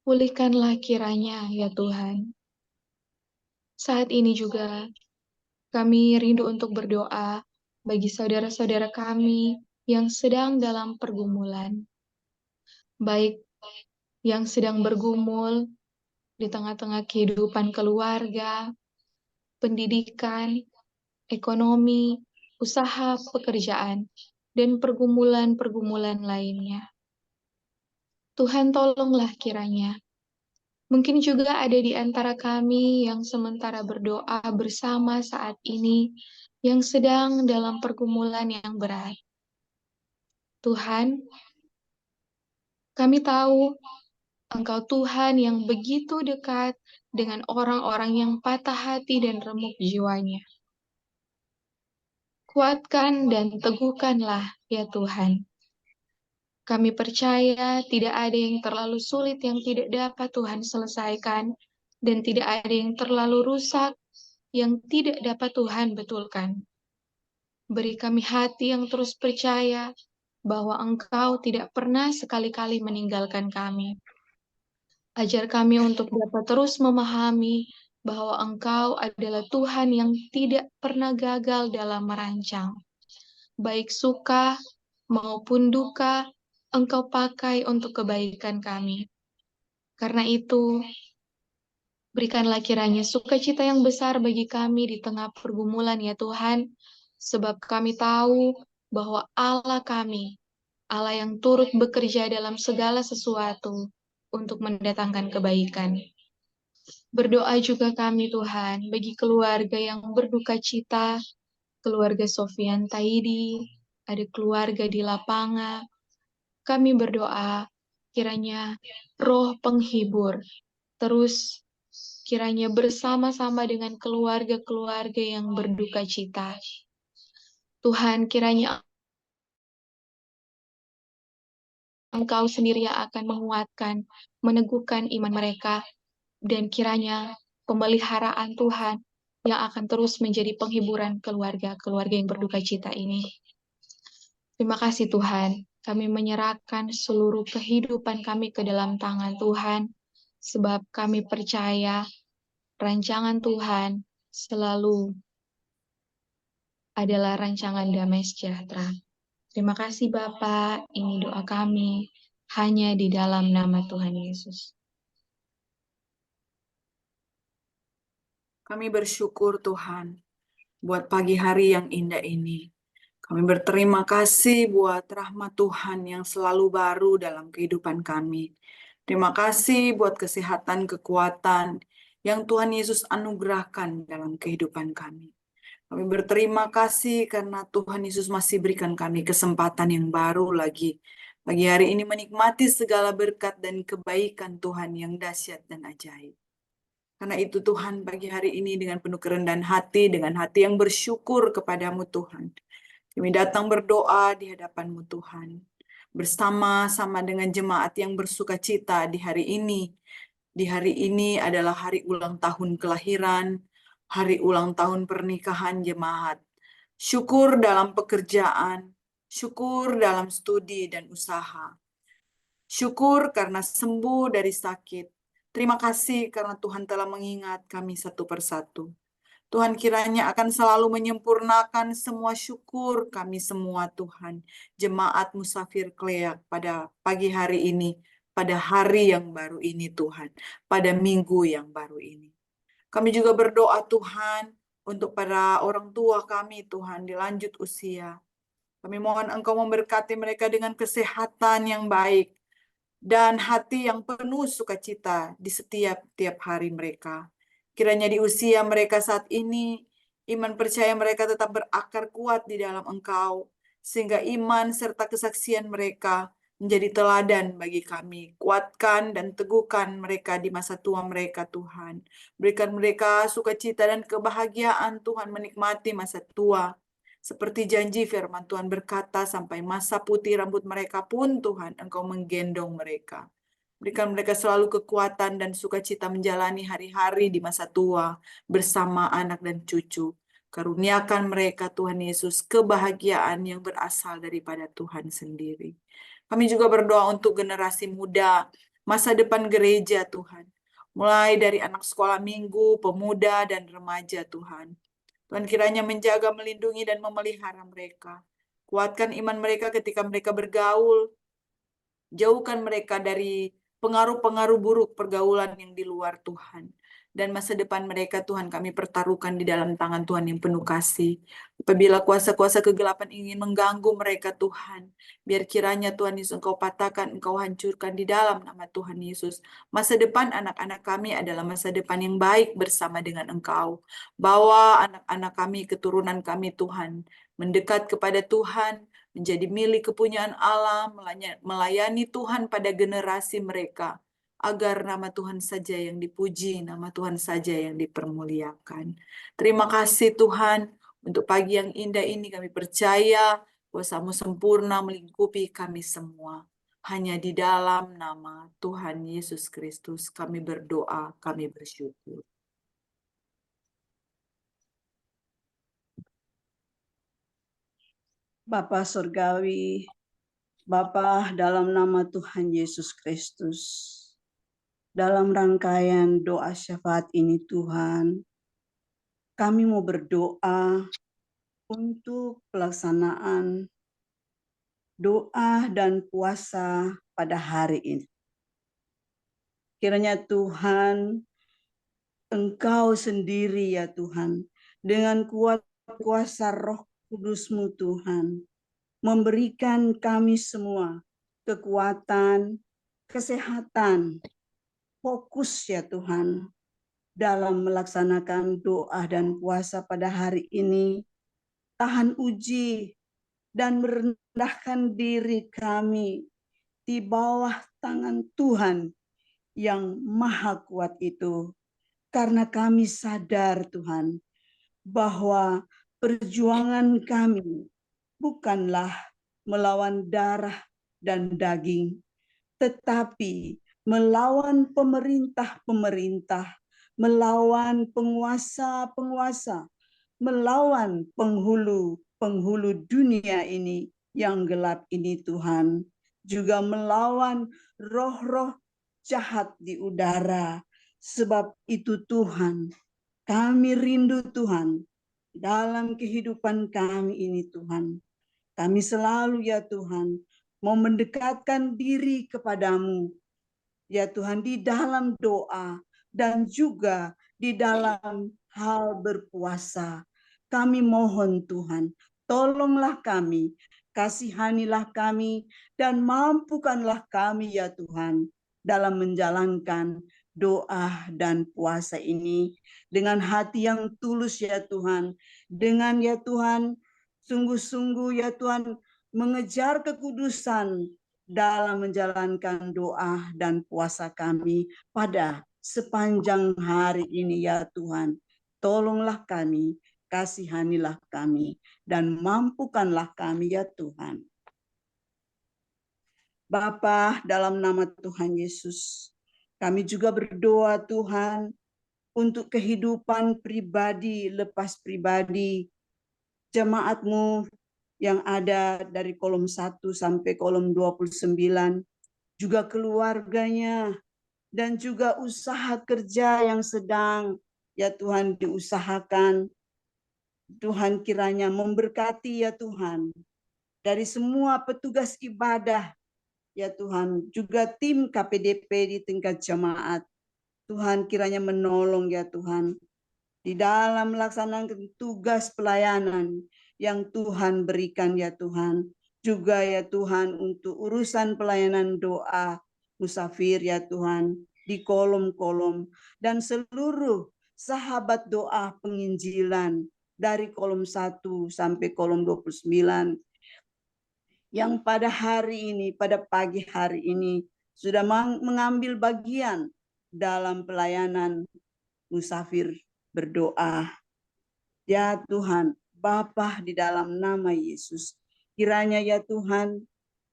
S8: Pulihkanlah kiranya, ya Tuhan. Saat ini juga, kami rindu untuk berdoa bagi saudara-saudara kami yang sedang dalam pergumulan, baik yang sedang bergumul di tengah-tengah kehidupan keluarga, pendidikan, ekonomi, usaha, pekerjaan, dan pergumulan-pergumulan lainnya. Tuhan tolonglah kiranya. Mungkin juga ada di antara kami yang sementara berdoa bersama saat ini, yang sedang dalam pergumulan yang berat. Tuhan, kami tahu Engkau Tuhan yang begitu dekat dengan orang-orang yang patah hati dan remuk jiwanya. Kuatkan dan teguhkanlah, ya Tuhan. Kami percaya tidak ada yang terlalu sulit yang tidak dapat Tuhan selesaikan, dan tidak ada yang terlalu rusak yang tidak dapat Tuhan betulkan. Beri kami hati yang terus percaya bahwa Engkau tidak pernah sekali-kali meninggalkan kami. Ajar kami untuk dapat terus memahami bahwa Engkau adalah Tuhan yang tidak pernah gagal dalam merancang. Baik suka maupun duka, Engkau pakai untuk kebaikan kami. Karena itu, berikanlah kiranya sukacita yang besar bagi kami di tengah pergumulan, ya Tuhan, sebab kami tahu bahwa Allah kami, Allah yang turut bekerja dalam segala sesuatu untuk mendatangkan kebaikan. Berdoa juga kami, Tuhan, bagi keluarga yang berduka cita, keluarga Sofian Taidi, ada keluarga di lapangan. Kami berdoa, kiranya roh penghibur terus kiranya bersama-sama dengan keluarga-keluarga yang berduka cita. Tuhan, kiranya Engkau sendiri yang akan menguatkan, meneguhkan iman mereka, dan kiranya pemeliharaan Tuhan yang akan terus menjadi penghiburan keluarga-keluarga yang berduka cita ini. Terima kasih Tuhan, kami menyerahkan seluruh kehidupan kami ke dalam tangan Tuhan, sebab kami percaya rancangan Tuhan selalu adalah rancangan damai sejahtera. Terima kasih Bapak, ini doa kami hanya di dalam nama Tuhan Yesus.
S9: Kami bersyukur Tuhan buat pagi hari yang indah ini. Kami berterima kasih buat rahmat Tuhan yang selalu baru dalam kehidupan kami. Terima kasih buat kesehatan, kekuatan yang Tuhan Yesus anugerahkan dalam kehidupan kami. Kami berterima kasih karena Tuhan Yesus masih berikan kami kesempatan yang baru lagi. Pagi hari ini menikmati segala berkat dan kebaikan Tuhan yang dahsyat dan ajaib. Karena itu Tuhan pagi hari ini dengan penuh kerendahan hati, dengan hati yang bersyukur kepadamu Tuhan. Kami datang berdoa di hadapan-Mu Tuhan. Bersama-sama dengan jemaat yang bersuka cita di hari ini. di hari ini adalah hari ulang tahun kelahiran, hari ulang tahun pernikahan jemaat. Syukur dalam pekerjaan, syukur dalam studi dan usaha. Syukur karena sembuh dari sakit. Terima kasih karena Tuhan telah mengingat kami satu persatu. Tuhan kiranya akan selalu menyempurnakan semua syukur kami semua Tuhan. Jemaat Musafir Kleak pada pagi hari ini, pada hari yang baru ini Tuhan, pada minggu yang baru ini. Kami juga berdoa Tuhan untuk para orang tua kami Tuhan di lanjut usia. Kami mohon Engkau memberkati mereka dengan kesehatan yang baik dan hati yang penuh sukacita di setiap hari mereka. Kiranya di usia mereka saat ini, iman percaya mereka tetap berakar kuat di dalam Engkau, sehingga iman serta kesaksian mereka menjadi teladan bagi kami. Kuatkan dan teguhkan mereka di masa tua mereka, Tuhan. Berikan mereka sukacita dan kebahagiaan, Tuhan, menikmati masa tua. Seperti janji firman Tuhan berkata, sampai masa putih rambut mereka pun, Tuhan, Engkau menggendong mereka. Berikan mereka selalu kekuatan dan sukacita menjalani hari-hari di masa tua bersama anak dan cucu. Karuniakan mereka, Tuhan Yesus, kebahagiaan yang berasal daripada Tuhan sendiri. Kami juga berdoa untuk generasi muda, masa depan gereja, Tuhan. Mulai dari anak sekolah minggu, pemuda, dan remaja, Tuhan. Tuhan kiranya menjaga, melindungi, dan memelihara mereka. Kuatkan iman mereka ketika mereka bergaul. Jauhkan mereka dari pengaruh-pengaruh buruk pergaulan yang di luar Tuhan. Dan masa depan mereka, Tuhan, kami pertaruhkan di dalam tangan Tuhan yang penuh kasih. Apabila kuasa-kuasa kegelapan ingin mengganggu mereka, Tuhan, biar kiranya Tuhan Yesus Engkau patahkan, Engkau hancurkan di dalam nama Tuhan Yesus. Masa depan anak-anak kami adalah masa depan yang baik bersama dengan Engkau. Bawa anak-anak kami, keturunan kami, Tuhan, mendekat kepada Tuhan, menjadi milik kepunyaan Allah, melayani Tuhan pada generasi mereka, agar nama Tuhan saja yang dipuji, nama Tuhan saja yang dipermuliakan. Terima kasih Tuhan, untuk pagi yang indah ini kami percaya kuasa-Mu sempurna melingkupi kami semua. Hanya di dalam nama Tuhan Yesus Kristus kami berdoa, kami bersyukur.
S10: Bapa Surgawi, Bapa dalam nama Tuhan Yesus Kristus, dalam rangkaian doa syafaat ini Tuhan, kami mau berdoa untuk pelaksanaan doa dan puasa pada hari ini. Kiranya Tuhan, Engkau sendiri ya Tuhan, dengan kuasa Roh Kudus-Mu Tuhan, memberikan kami semua kekuatan, kesehatan, fokus ya Tuhan, dalam melaksanakan doa dan puasa pada hari ini, tahan uji dan merendahkan diri kami di bawah tangan Tuhan yang maha kuat itu. Karena kami sadar Tuhan, bahwa perjuangan kami bukanlah melawan darah dan daging, tetapi melawan pemerintah-pemerintah, melawan penguasa-penguasa, melawan penghulu dunia ini yang gelap ini Tuhan, juga melawan roh-roh jahat di udara. Sebab itu Tuhan, kami rindu Tuhan, dalam kehidupan kami ini Tuhan. Kami selalu ya Tuhan, mau mendekatkan diri kepadamu. Ya Tuhan, di dalam doa dan juga di dalam hal berpuasa. Kami mohon Tuhan, tolonglah kami, kasihanilah kami, dan mampukanlah kami ya Tuhan, dalam menjalankan doa dan puasa ini dengan hati yang tulus ya Tuhan, dengan ya Tuhan sungguh-sungguh ya Tuhan mengejar kekudusan dalam menjalankan doa dan puasa kami pada sepanjang hari ini ya Tuhan. Tolonglah kami, kasihanilah kami, dan mampukanlah kami ya Tuhan. Bapa, dalam nama Tuhan Yesus, Kami juga berdoa Tuhan untuk kehidupan pribadi lepas pribadi jemaat-Mu yang ada dari kolom 1 sampai kolom 29, juga keluarganya, dan juga usaha kerja yang sedang ya Tuhan diusahakan. Tuhan kiranya memberkati ya Tuhan, dari semua petugas ibadah ya Tuhan, juga tim KPDP di tingkat jemaat. Tuhan kiranya menolong ya Tuhan, di dalam melaksanakan tugas pelayanan yang Tuhan berikan ya Tuhan. Juga ya Tuhan untuk urusan pelayanan doa musafir ya Tuhan, di kolom-kolom, dan seluruh sahabat doa penginjilan dari kolom 1 sampai kolom 29 yang pada hari ini, pada pagi hari ini sudah mengambil bagian dalam pelayanan musafir berdoa. Ya Tuhan, Bapa, di dalam nama Yesus, kiranya ya Tuhan,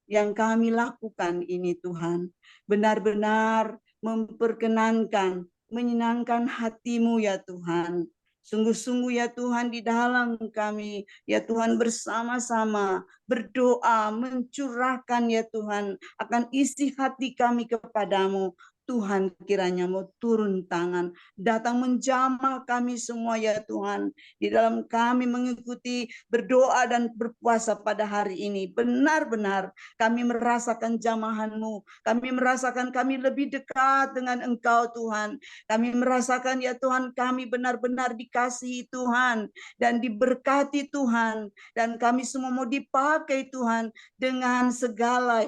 S10: yang kami lakukan ini Tuhan, benar-benar memperkenankan, menyenangkan hati-Mu ya Tuhan. Sungguh-sungguh ya Tuhan, di dalam kami ya Tuhan bersama-sama berdoa, mencurahkan ya Tuhan akan isi hati kami kepadamu. Tuhan kiranya mau turun tangan, datang menjamah kami semua ya Tuhan. Di dalam kami mengikuti berdoa dan berpuasa pada hari ini, benar-benar kami merasakan jamahan-Mu. Kami merasakan kami lebih dekat dengan Engkau Tuhan. Kami merasakan ya Tuhan, kami benar-benar dikasihi Tuhan dan diberkati Tuhan. Dan kami semua mau dipakai Tuhan dengan segala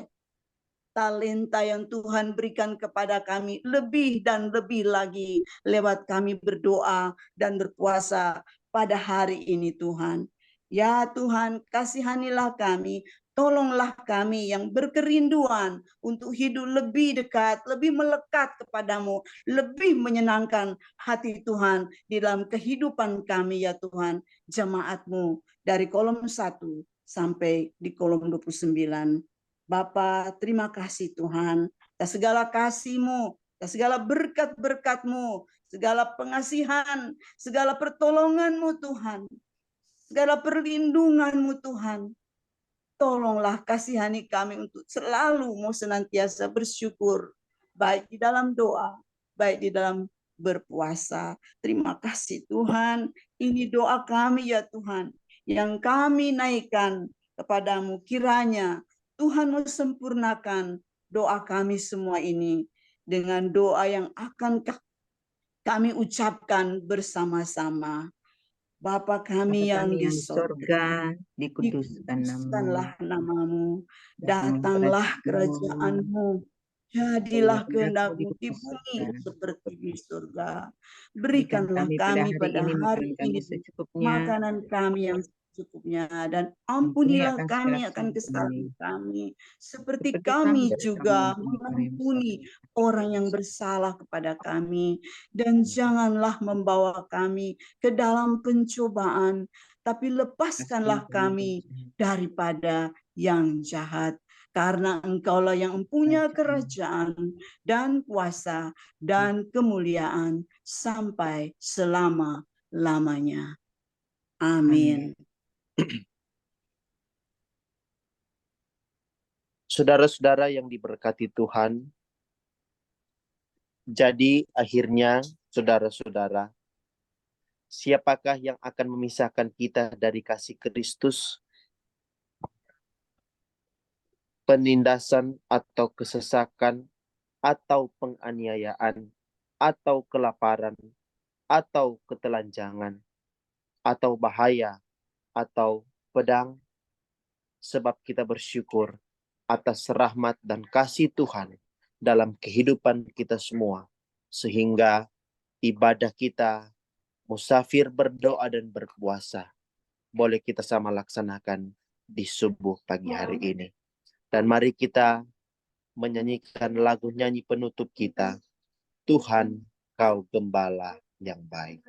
S10: talenta yang Tuhan berikan kepada kami, lebih dan lebih lagi lewat kami berdoa dan berpuasa pada hari ini Tuhan. Ya Tuhan, kasihanilah kami, tolonglah kami yang berkerinduan untuk hidup lebih dekat, lebih melekat kepadamu, lebih menyenangkan hati Tuhan di dalam kehidupan kami ya Tuhan, jemaat-Mu dari kolom 1 sampai di kolom 29. Bapa, terima kasih Tuhan, atas segala kasih-Mu, atas segala berkat-berkat-Mu, segala pengasihan, segala pertolongan-Mu Tuhan, segala perlindungan-Mu Tuhan. Tolonglah kasihani kami untuk selalu mau senantiasa bersyukur, baik di dalam doa, baik di dalam berpuasa. Terima kasih Tuhan, ini doa kami ya Tuhan, yang kami naikkan kepadamu, kiranya Tuhan mau sempurnakan doa kami semua ini dengan doa yang akan kami ucapkan bersama-sama. Bapa kami yang di sorga, dikuduskanlah namamu, datanglah kerajaan-Mu, jadilah kehendak-Mu di bumi seperti di surga. Berikanlah kami pada hari ini makanan kami yang secukupnya, dan ampunilah kami akan kesalahan kami, seperti kami juga mengampuni orang yang bersalah kepada kami. Dan janganlah membawa kami ke dalam pencobaan, tapi lepaskanlah kami daripada yang jahat. Karena Engkaulah yang mempunyai kerajaan dan kuasa dan kemuliaan sampai selama-lamanya. Amin.
S2: Saudara-saudara yang diberkati Tuhan, jadi akhirnya saudara-saudara, siapakah yang akan memisahkan kita dari kasih Kristus? Penindasan atau kesesakan, atau penganiayaan, atau kelaparan, atau ketelanjangan, atau bahaya, atau pedang? Sebab kita bersyukur atas rahmat dan kasih Tuhan dalam kehidupan kita semua, sehingga ibadah kita, musafir berdoa dan berpuasa, boleh kita sama laksanakan di subuh pagi hari ini. Dan mari kita menyanyikan lagu nyanyi penutup kita, Tuhan Kau Gembala yang baik.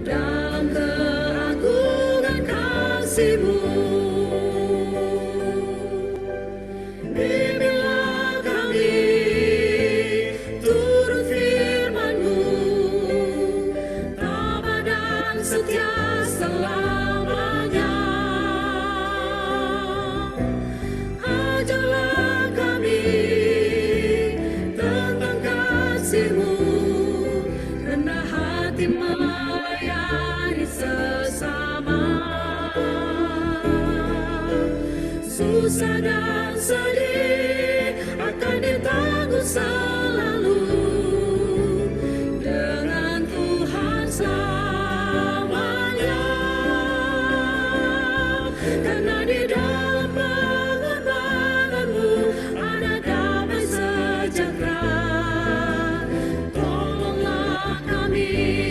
S1: dalam keagungan kasih-Mu. Bimbinglah kami turut firman-Mu, tabah dan setia selamanya. Ajarlah kami tentang kasih-Mu, rendah hati melayani sesama. Susah dan sedih akan ditanggung selalu dengan Tuhan selamanya. Karena di dalam pengorbanan-Mu ada damai sejahtera. Tolonglah kami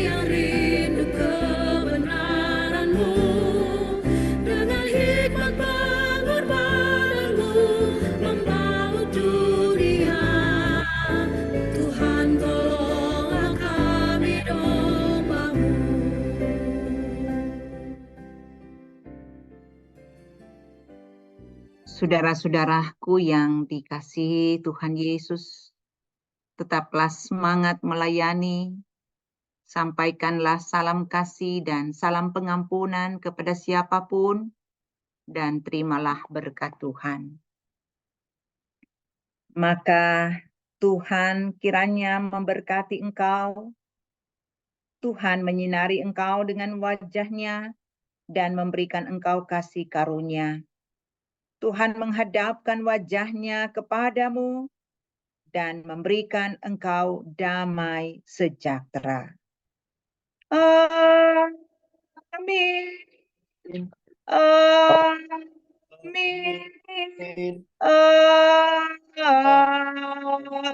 S1: yang rindu kebenaran-Mu, dengan hikmat pengorbanan-Mu membaut dunia. Tuhan, tolonglah kami domba-Mu.
S4: Saudara-saudaraku yang dikasihi Tuhan Yesus, tetaplah semangat melayani, sampaikanlah salam kasih dan salam pengampunan kepada siapapun, dan terimalah berkat Tuhan. Maka Tuhan kiranya memberkati engkau, Tuhan menyinari engkau dengan wajah-Nya dan memberikan engkau kasih karunia. Tuhan menghadapkan wajah-Nya kepadamu dan memberikan engkau damai sejahtera. Amin. Amin.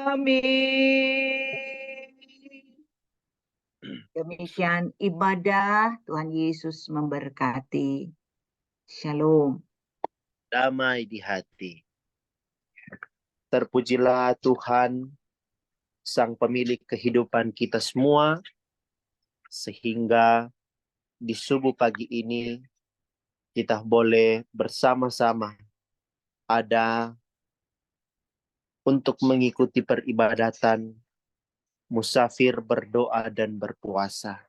S4: Amin. Demikian ibadah, Tuhan Yesus memberkati. Shalom.
S2: Damai di hati. Terpujilah Tuhan, Sang Pemilik kehidupan kita semua, sehingga di subuh pagi ini kita boleh bersama-sama ada untuk mengikuti peribadatan musafir berdoa dan berpuasa.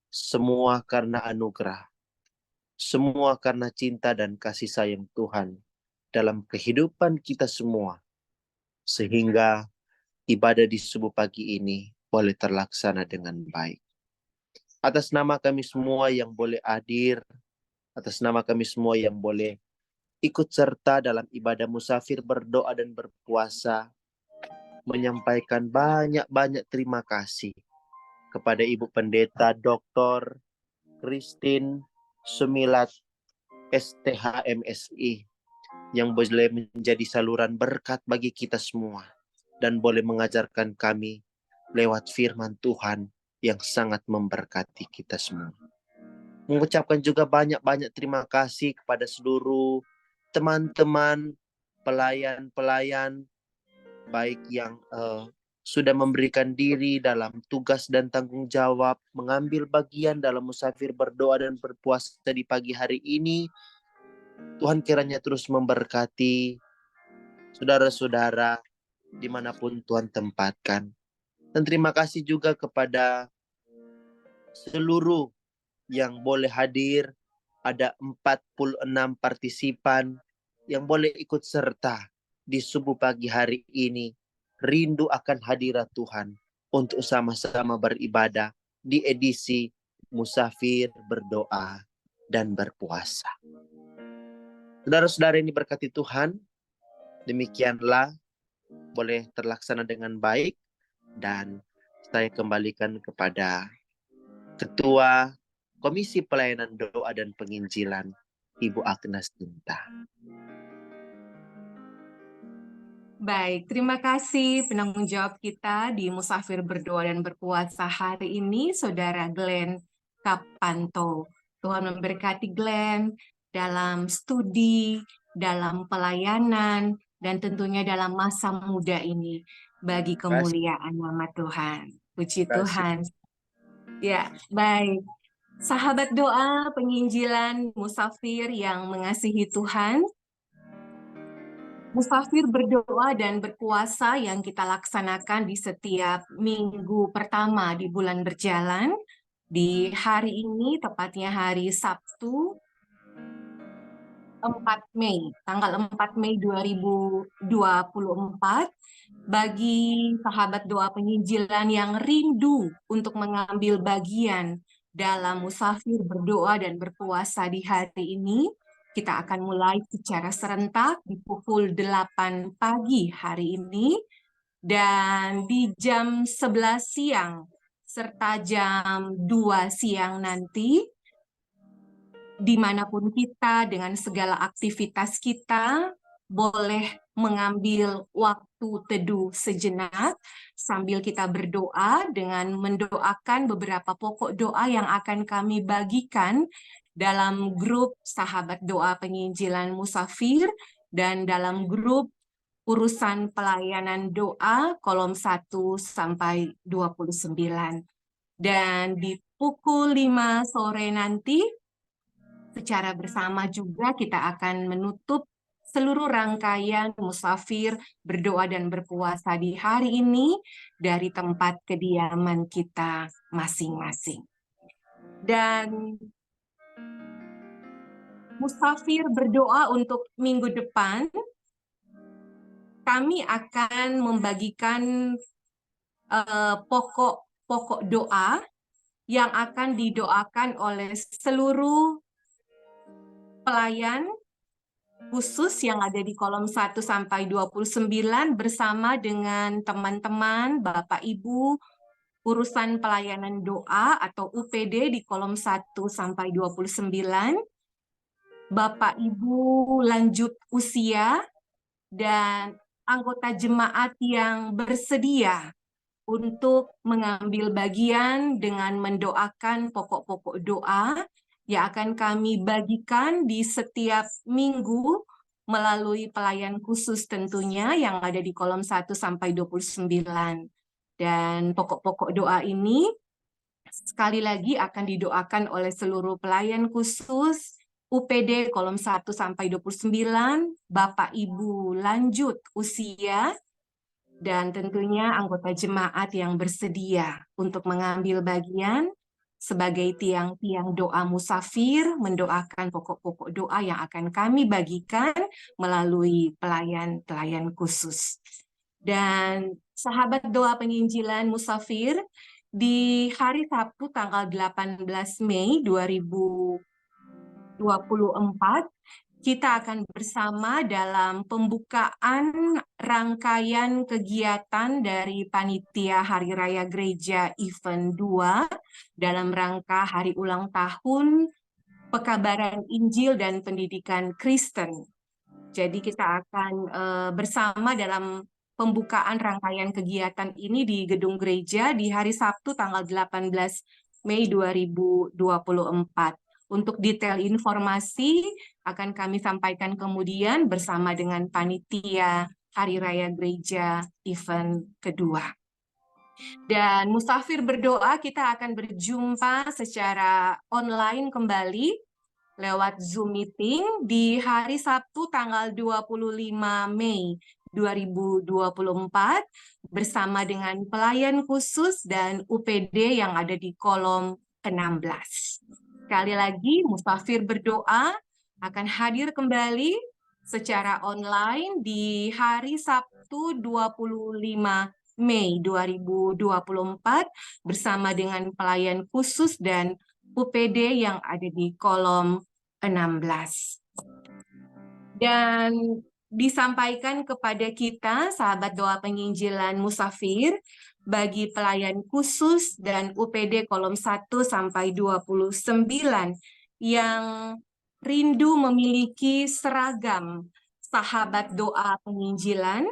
S2: Semua karena anugerah, semua karena cinta dan kasih sayang Tuhan dalam kehidupan kita semua, sehingga ibadah di subuh pagi ini boleh terlaksana dengan baik. Atas nama kami semua yang boleh hadir, atas nama kami semua yang boleh ikut serta dalam ibadah musafir berdoa dan berpuasa, menyampaikan banyak-banyak terima kasih kepada Ibu Pendeta Dr. Christine Sumilat STHMSI yang boleh menjadi saluran berkat bagi kita semua dan boleh mengajarkan kami lewat firman Tuhan yang sangat memberkati kita semua. Mengucapkan juga banyak-banyak terima kasih kepada seluruh teman-teman pelayan-pelayan baik yang sudah memberikan diri dalam tugas dan tanggung jawab, mengambil bagian dalam musafir berdoa dan berpuasa di pagi hari ini. Tuhan kiranya terus memberkati saudara-saudara dimanapun Tuhan tempatkan. Dan terima kasih juga kepada seluruh yang boleh hadir. Ada 46 partisipan yang boleh ikut serta di subuh pagi hari ini. Rindu akan hadirat Tuhan untuk sama-sama beribadah di edisi musafir berdoa dan berpuasa. Saudara-saudara ini berkati Tuhan, demikianlah boleh terlaksana dengan baik, dan saya kembalikan kepada Ketua Komisi Pelayanan Doa dan Penginjilan, Ibu Agnes Tinta.
S3: Baik, terima kasih penanggung jawab kita di Musafir Berdoa dan Berpuasa hari ini, Saudara Glenn Kapanto. Tuhan memberkati Glenn dalam studi, dalam pelayanan, dan tentunya dalam masa muda ini bagi kemuliaan nama Tuhan. Puji Tuhan. Ya, baik. Sahabat doa penginjilan musafir yang mengasihi Tuhan, musafir berdoa dan berpuasa yang kita laksanakan di setiap minggu pertama di bulan berjalan. Di hari ini, tepatnya hari Sabtu, 4 Mei, tanggal 4 Mei 2024, bagi sahabat doa penginjilan yang rindu untuk mengambil bagian dalam musafir berdoa dan berpuasa di hari ini, kita akan mulai secara serentak di pukul 8 pagi hari ini, dan di jam 11 siang, serta jam 2 siang nanti, dimanapun kita dengan segala aktivitas kita, boleh mengambil waktu teduh sejenak sambil kita berdoa dengan mendoakan beberapa pokok doa yang akan kami bagikan dalam grup sahabat doa penginjilan musafir dan dalam grup urusan pelayanan doa kolom 1 sampai 29. Dan di pukul 5 sore nanti, secara bersama juga kita akan menutup seluruh rangkaian musafir berdoa dan berpuasa di hari ini dari tempat kediaman kita masing-masing. Dan musafir berdoa untuk minggu depan, kami akan membagikan pokok doa yang akan didoakan oleh seluruh pelayan khusus yang ada di kolom 1 sampai 29 bersama dengan teman-teman, Bapak Ibu, urusan pelayanan doa atau UPD di kolom 1 sampai 29, Bapak Ibu lanjut usia, dan anggota jemaat yang bersedia untuk mengambil bagian dengan mendoakan pokok-pokok doa yang akan kami bagikan di setiap minggu melalui pelayan khusus tentunya yang ada di kolom 1 sampai 29. Dan pokok-pokok doa ini sekali lagi akan didoakan oleh seluruh pelayan khusus UPD kolom 1 sampai 29, Bapak Ibu lanjut usia, dan tentunya anggota jemaat yang bersedia untuk mengambil bagian sebagai tiang-tiang doa musafir, mendoakan pokok-pokok doa yang akan kami bagikan melalui pelayan-pelayan khusus. Dan sahabat doa penginjilan musafir, di hari Sabtu tanggal 18 Mei 2024, kita akan bersama dalam pembukaan rangkaian kegiatan dari Panitia Hari Raya Gereja Event 2 dalam rangka hari ulang tahun Pekabaran Injil dan Pendidikan Kristen. Jadi kita akan bersama dalam pembukaan rangkaian kegiatan ini di gedung gereja di hari Sabtu tanggal 18 Mei 2024. Untuk detail informasi akan kami sampaikan kemudian bersama dengan Panitia Hari Raya Gereja Event kedua. Dan musafir berdoa kita akan berjumpa secara online kembali lewat Zoom meeting di hari Sabtu tanggal 25 Mei 2024 bersama dengan pelayan khusus dan UPD yang ada di kolom 16. Sekali lagi, musafir berdoa akan hadir kembali secara online di hari Sabtu 25 Mei 2024 bersama dengan pelayan khusus dan UPD yang ada di kolom 16. Dan disampaikan kepada kita, sahabat doa penginjilan musafir, bagi pelayan khusus dan UPD kolom 1 sampai 29 yang rindu memiliki seragam sahabat doa penginjilan,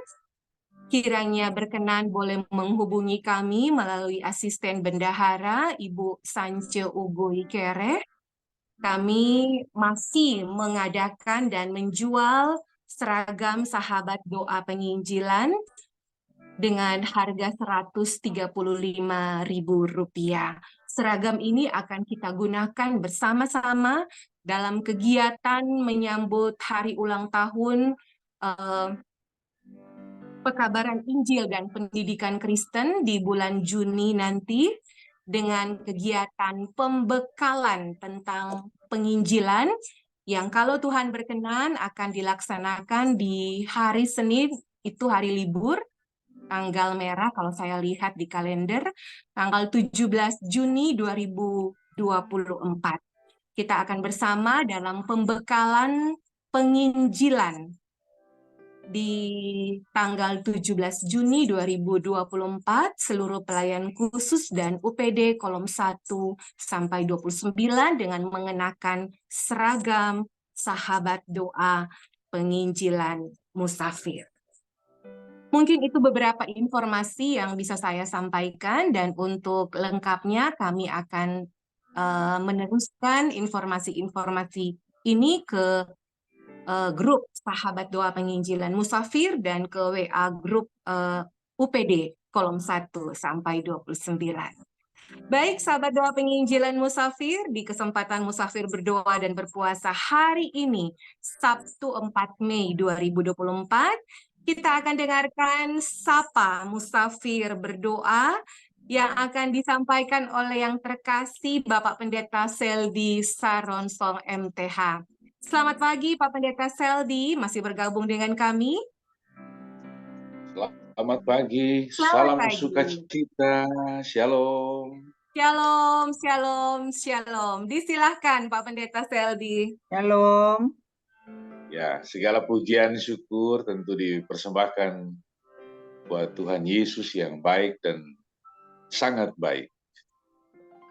S3: kiranya berkenan boleh menghubungi kami melalui asisten bendahara Ibu Sance Ugoi Kere. Kami masih mengadakan dan menjual seragam sahabat doa penginjilan dengan harga Rp135.000. seragam ini akan kita gunakan bersama-sama dalam kegiatan menyambut hari ulang tahun Pekabaran Injil dan Pendidikan Kristen di bulan Juni nanti, dengan kegiatan pembekalan tentang penginjilan yang kalau Tuhan berkenan akan dilaksanakan di hari Senin, itu hari libur, tanggal merah kalau saya lihat di kalender, tanggal 17 Juni 2024. Kita akan bersama dalam pembekalan penginjilan di tanggal 17 Juni 2024, seluruh pelayan khusus dan UPD kolom 1 sampai 29 dengan mengenakan seragam sahabat doa penginjilan musafir. Mungkin itu beberapa informasi yang bisa saya sampaikan, dan untuk lengkapnya kami akan meneruskan informasi-informasi ini ke grup Sahabat Doa Penginjilan Musafir dan ke WA grup UPD kolom 1 sampai 29. Baik, Sahabat Doa Penginjilan Musafir, di kesempatan Musafir berdoa dan berpuasa hari ini, Sabtu 4 Mei 2024, kita akan dengarkan Sapa Musafir Berdoa yang akan disampaikan oleh yang terkasih Bapak Pendeta Seldi Saronsong MTH. Selamat pagi Pak Pendeta Seldi, masih bergabung dengan kami?
S11: Selamat pagi,
S3: Selamat
S11: salam
S3: pagi.
S11: sukacita, shalom.
S3: Shalom, shalom, shalom. Disilahkan Pak Pendeta Seldi.
S4: Shalom.
S11: Ya, segala pujian syukur tentu dipersembahkan buat Tuhan Yesus yang baik dan sangat baik.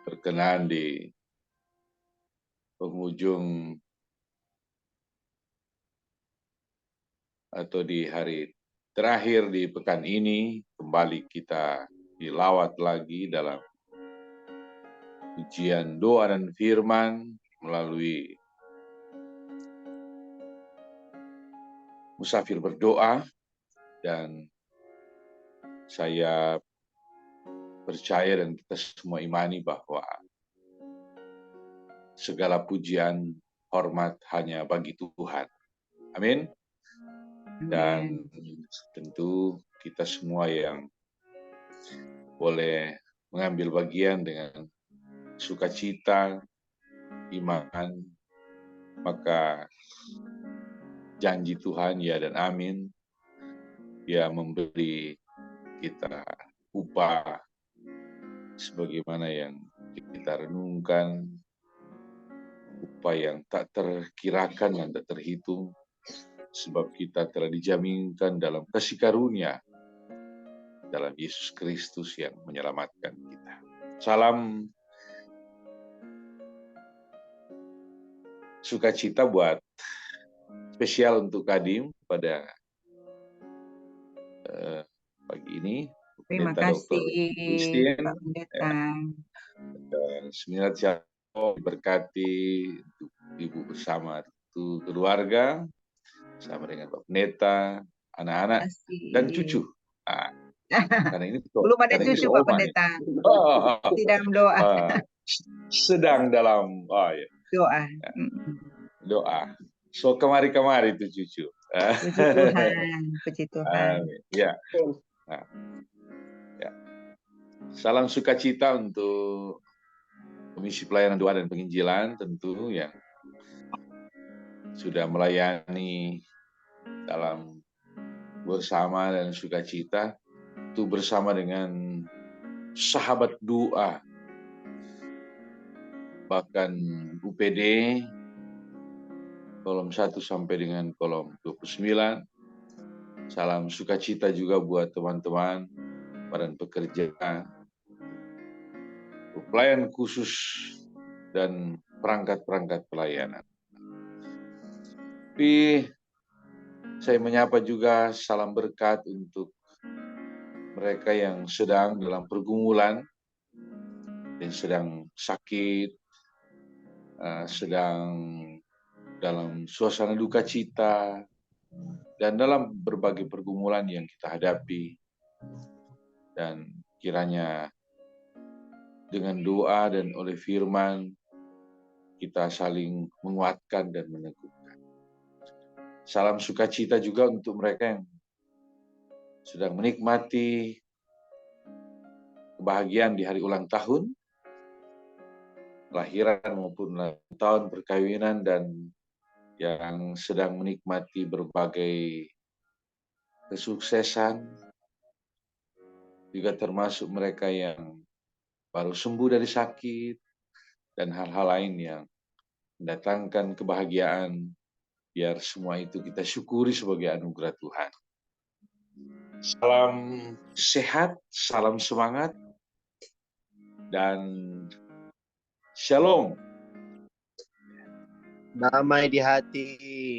S11: Berkenan di penghujung atau di hari terakhir di pekan ini, kembali kita dilawat lagi dalam ujian doa dan firman melalui Musafir Berdoa, dan saya percaya dan kita semua imani bahwa segala pujian, hormat hanya bagi Tuhan. Amin. Dan tentu kita semua yang boleh mengambil bagian dengan sukacita, iman, maka janji Tuhan ya dan amin, Dia memberi kita upah sebagaimana yang kita renungkan, upah yang tak terkirakan dan tak terhitung, sebab kita telah dijaminkan dalam kasih karunia dalam Yesus Kristus yang menyelamatkan kita. Salam sukacita buat spesial untuk Kadim pada pagi ini.
S4: Terima
S11: Pendeta Dr.
S4: kasih
S11: Christine,
S4: Pak Pendeta.
S11: dan seminat shalom diberkati untuk ibu bersama itu keluarga, sama dengan Pak Pendeta, anak-anak dan cucu. Karena ini
S4: Belum ada cucu Pak Pendeta. Sedang doa.
S11: Sedang dalam
S4: Doa.
S11: doa. So kemari-kemari itu cucu.
S4: Puji Tuhan, puji Tuhan.
S11: Ya. Nah, ya. Salam sukacita untuk Komisi Pelayanan Doa dan Penginjilan tentu yang sudah melayani dalam bersama dan sukacita itu bersama dengan sahabat doa, bahkan UPD kolom 1 sampai dengan kolom 29. Salam sukacita juga buat teman-teman badan pekerja, pelayan khusus dan perangkat-perangkat pelayanan. Tapi saya menyapa juga salam berkat untuk mereka yang sedang dalam pergumulan, yang sedang sakit, sedang dalam suasana duka cita, dan dalam berbagai pergumulan yang kita hadapi. Dan kiranya dengan doa dan oleh firman kita saling menguatkan dan meneguhkan. Salam sukacita juga untuk mereka yang sedang menikmati kebahagiaan di hari ulang tahun, lahiran maupun ulang tahun perkawinan, dan yang sedang menikmati berbagai kesuksesan, juga termasuk mereka yang baru sembuh dari sakit, dan hal-hal lain yang mendatangkan kebahagiaan. Biar semua itu kita syukuri sebagai anugerah Tuhan. Salam sehat, salam semangat, dan shalom.
S2: Damai di hati.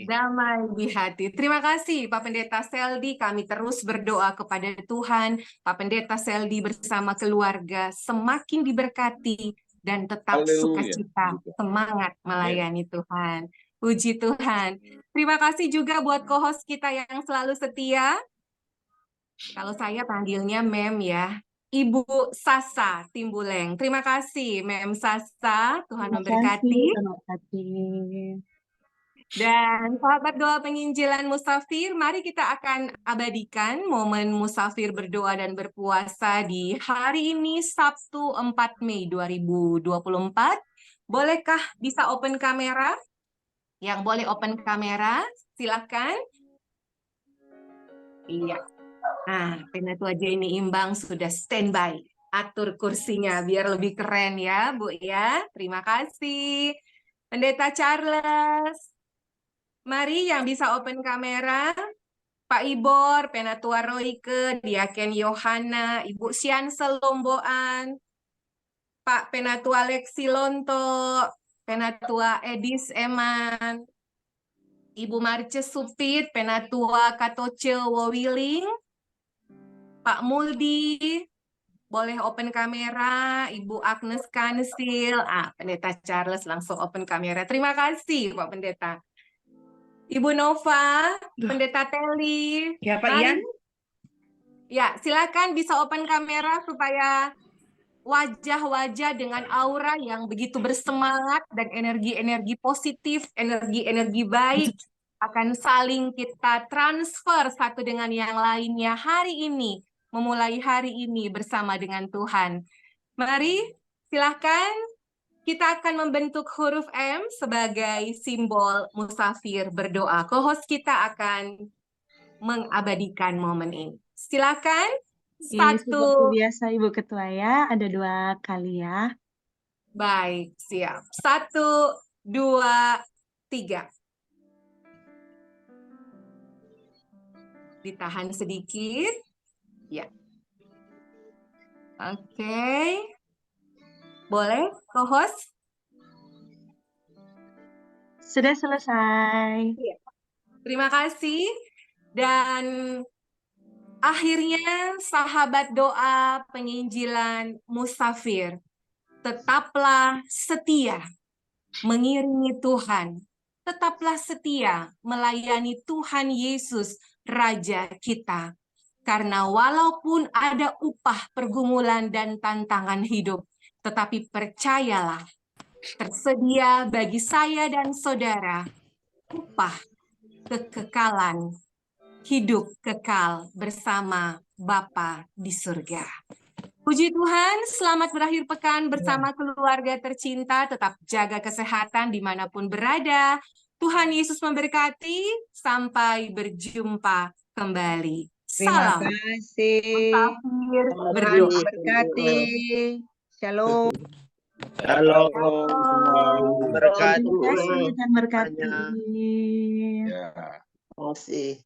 S3: Damai di hati. Terima kasih Pak Pendeta Seldi. Kami terus berdoa kepada Tuhan. Pak Pendeta Seldi bersama keluarga semakin diberkati dan tetap
S11: Haleluya.
S3: sukacita, semangat melayani Tuhan. Puji Tuhan. Terima kasih juga buat co-host kita yang selalu setia. Kalau saya panggilnya Mem ya. Ibu Sasa Timbuleng. Terima kasih Mem Sasa. Tuhan memberkati. Dan sahabat doa penginjilan Musafir, mari kita akan abadikan momen Musafir berdoa dan berpuasa di hari ini Sabtu 4 Mei 2024. Bolehkah bisa open kamera? Yang boleh open kamera, silakan. Iya. Nah, Penatu aja ini imbang sudah standby. Atur kursinya biar lebih keren ya, Bu ya. Terima kasih. Pendeta Charles. Mari yang bisa open kamera, Pak Ibor, Penatua Roike, Diaken Yohana, Ibu Siansel Lomboan, Pak Penatua Lexi Lonto, Penatua Edis Eman, Ibu Marce Supit, Penatua Katoce Wowiling, Pak Muldi, boleh open kamera, Ibu Agnes Kansil, Pendeta Charles langsung open kamera. Terima kasih Pak Pendeta. Ibu Nova, Pendeta Teli.
S6: Ya, Pak Ian.
S3: Ya, silakan bisa open kamera supaya wajah-wajah dengan aura yang begitu bersemangat dan energi-energi positif, energi-energi baik akan saling kita transfer satu dengan yang lainnya hari ini, memulai hari ini bersama dengan Tuhan. Mari, silakan. Kita akan membentuk huruf M sebagai simbol musafir berdoa. Co-host kita akan mengabadikan momen ini. Silakan.
S12: Seperti biasa Ibu Ketua ya, ada 2 kali ya.
S3: Baik, siap. 1, 2, 3. Ditahan sedikit. Ya. Oke. Boleh, co-host?
S12: Sudah selesai.
S3: Terima kasih. Dan akhirnya sahabat doa penginjilan Musafir, tetaplah setia mengiringi Tuhan. Tetaplah setia melayani Tuhan Yesus, Raja kita. Karena walaupun ada upah pergumulan dan tantangan hidup, tetapi percayalah, tersedia bagi saya dan saudara upah kekekalan, hidup kekal bersama Bapa di surga. Puji Tuhan, selamat berakhir pekan bersama keluarga tercinta, tetap jaga kesehatan dimanapun berada. Tuhan Yesus memberkati, sampai berjumpa kembali.
S4: Terima
S3: Salam.
S4: kasih.
S3: Musafir
S4: Tuhan
S3: berdoa.
S4: memberkati. Shalom.
S2: Halo, berkati.
S12: Terima kasih dan berkati.
S11: Ya.
S2: Terima kasih.